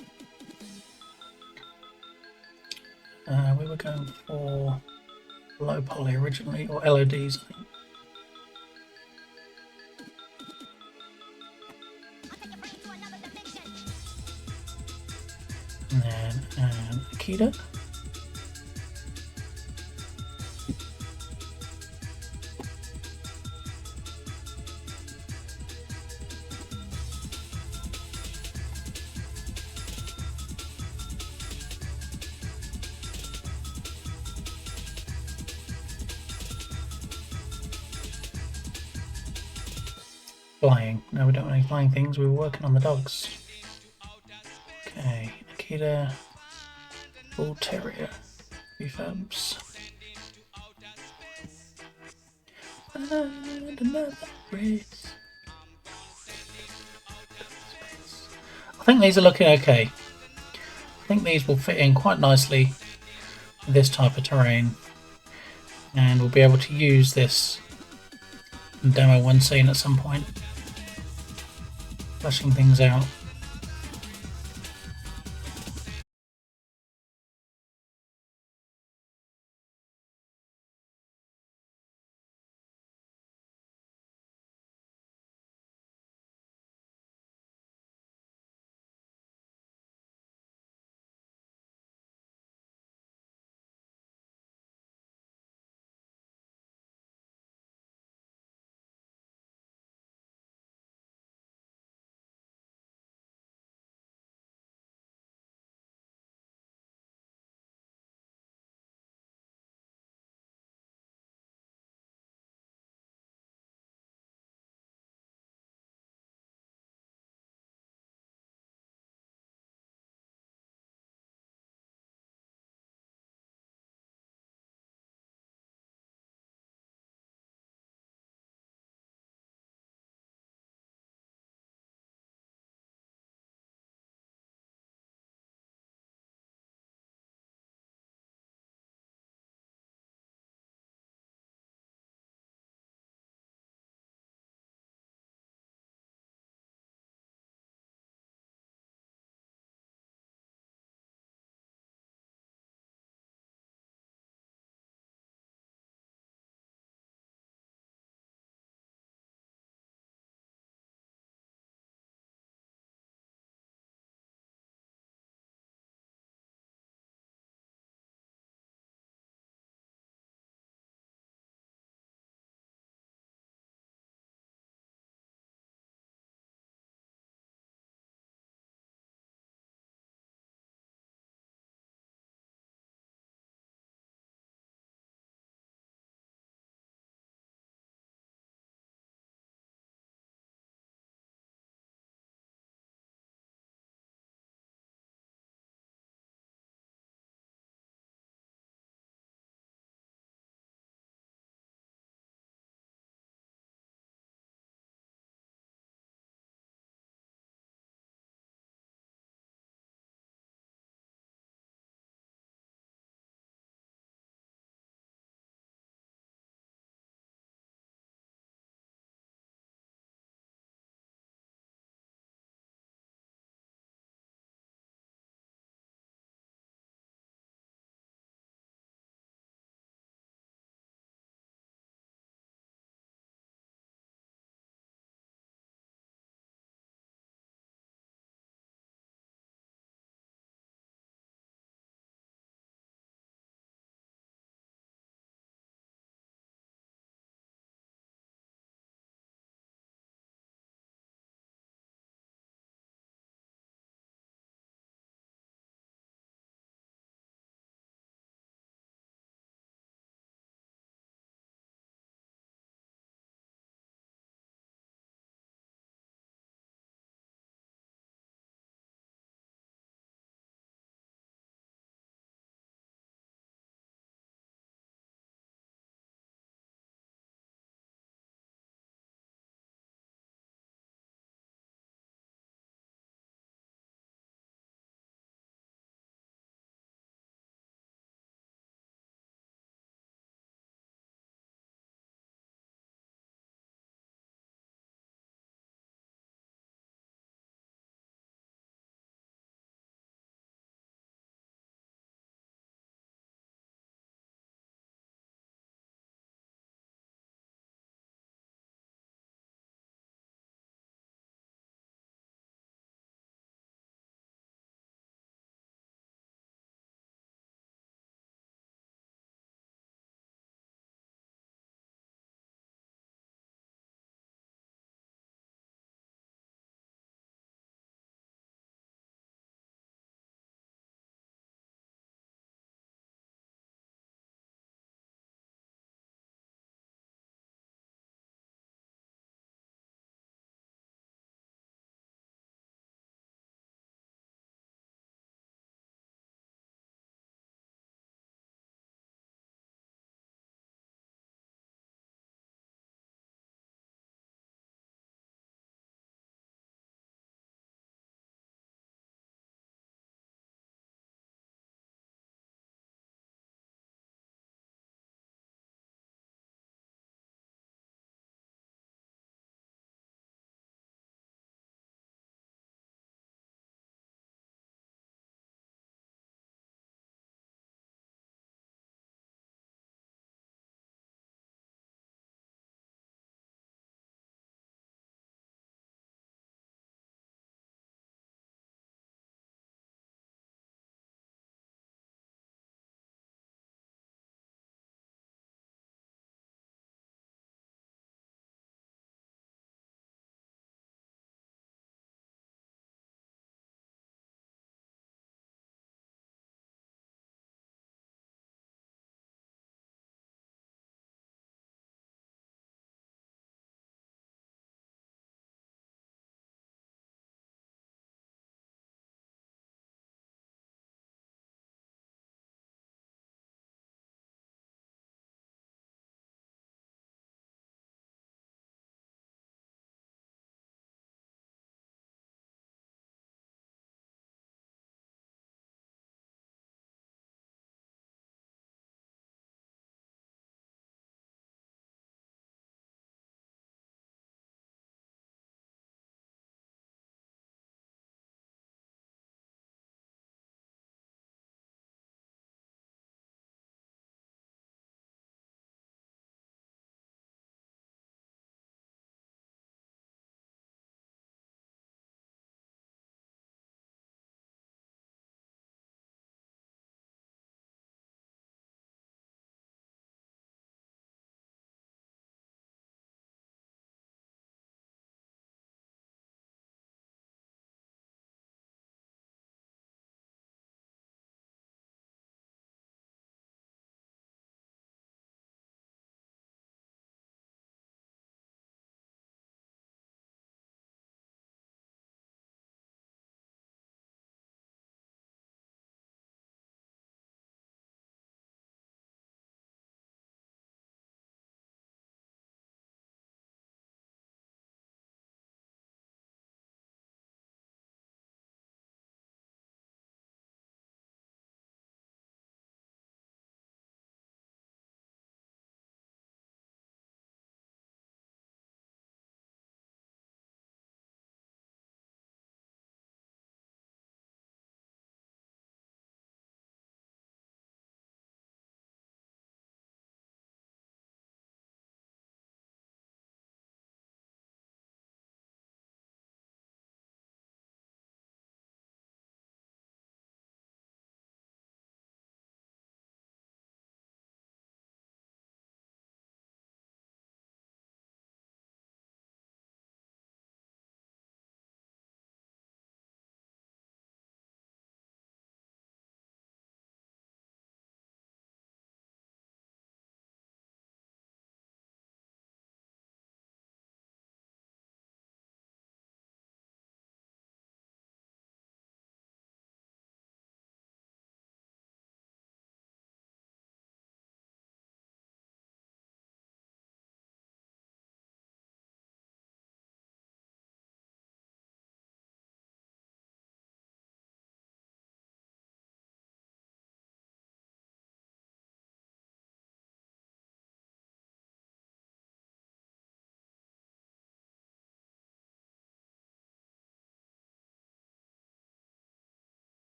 S3: We were going for low poly originally, or LODs, I think. And then an Akita. Flying. No, we don't want any flying things. We were working on the dogs. Okay, Akita, Bull Terrier, refurbs. And another race. I think these are looking okay. I think these will fit in quite nicely with this type of terrain, and we'll be able to use this in demo 1 scene at some point, fleshing things out.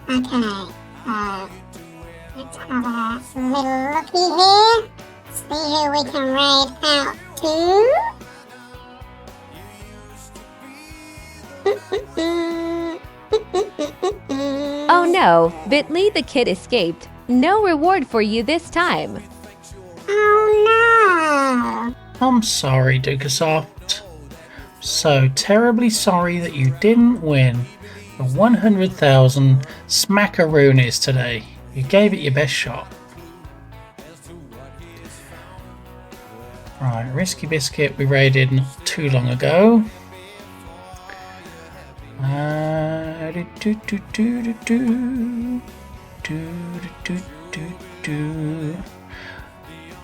S10: Okay, let's have a little looky here. See who we can raid out to.
S9: Oh no, Bitly the kid escaped. No reward for you this time.
S10: Oh no!
S3: I'm sorry, Dukasoft. So terribly sorry that you didn't win the 100,000 smackaroonies today. You gave it your best shot. Right, Risky Biscuit we raided not too long ago.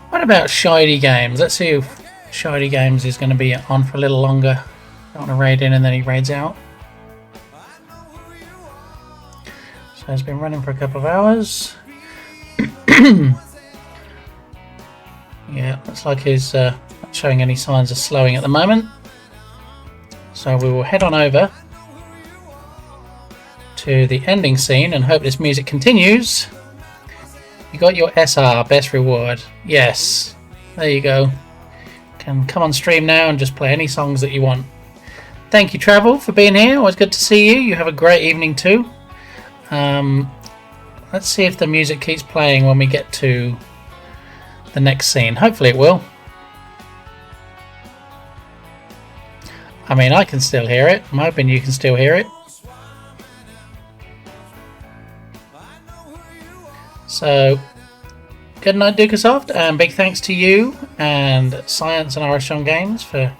S3: What about Shiny Games? Let's see if Shiny Games is going to be on for a little longer. Don't want to raid in and then he raids out. So it's been running for a couple of hours. Yeah, looks like he's not showing any signs of slowing at the moment. So we will head on over to the ending scene and hope this music continues. You got your SR, best reward. Yes, there you go. Can come on stream now and just play any songs that you want. Thank you, Travel, for being here. Always good to see you. You have a great evening too. Let's see if the music keeps playing when we get to the next scene. Hopefully it will. I mean, I can still hear it. I'm hoping you can still hear it. So, good night, Dukasoft, and big thanks to you and Science and Arishon Games for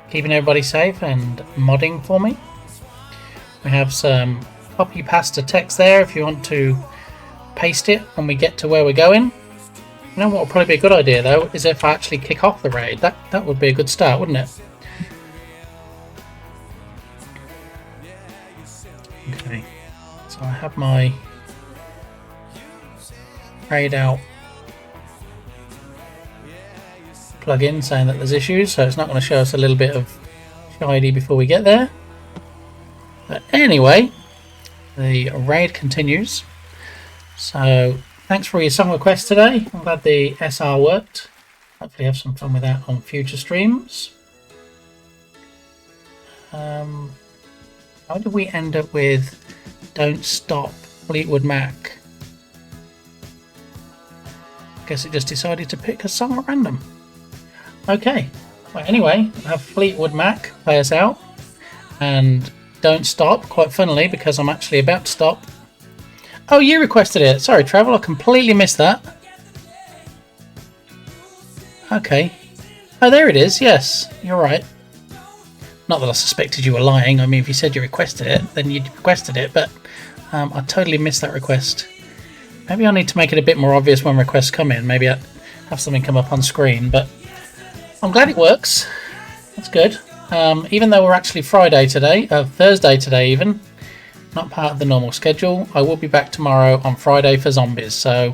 S3: keeping everybody safe and modding for me. We have some copy pasta text there if you want to paste it when we get to where we're going. You know what would probably be a good idea though is if I actually kick off the raid. That would be a good start, wouldn't it? Okay, so I have my raid out plug-in saying that there's issues, so it's not going to show us a little bit of shiny before we get there. But anyway, the raid continues. So thanks for your song requests today. I'm glad the SR worked. Hopefully have some fun with that on future streams. How did we end up with Don't Stop Fleetwood Mac? Guess it just decided to pick a song at random. Okay, well anyway, I have Fleetwood Mac play us out, and Don't Stop, quite funnily, because I'm actually about to stop. Oh, you requested it. Sorry, Travel, I completely missed that. Okay. Oh, there it is. Yes, you're right. Not that I suspected you were lying. I mean, if you said you requested it, then you requested it, but I totally missed that request. Maybe I need to make it a bit more obvious when requests come in. Maybe I have something come up on screen, but I'm glad it works. That's good. Even though we're actually Thursday today even, not part of the normal schedule, I will be back tomorrow on Friday for zombies, so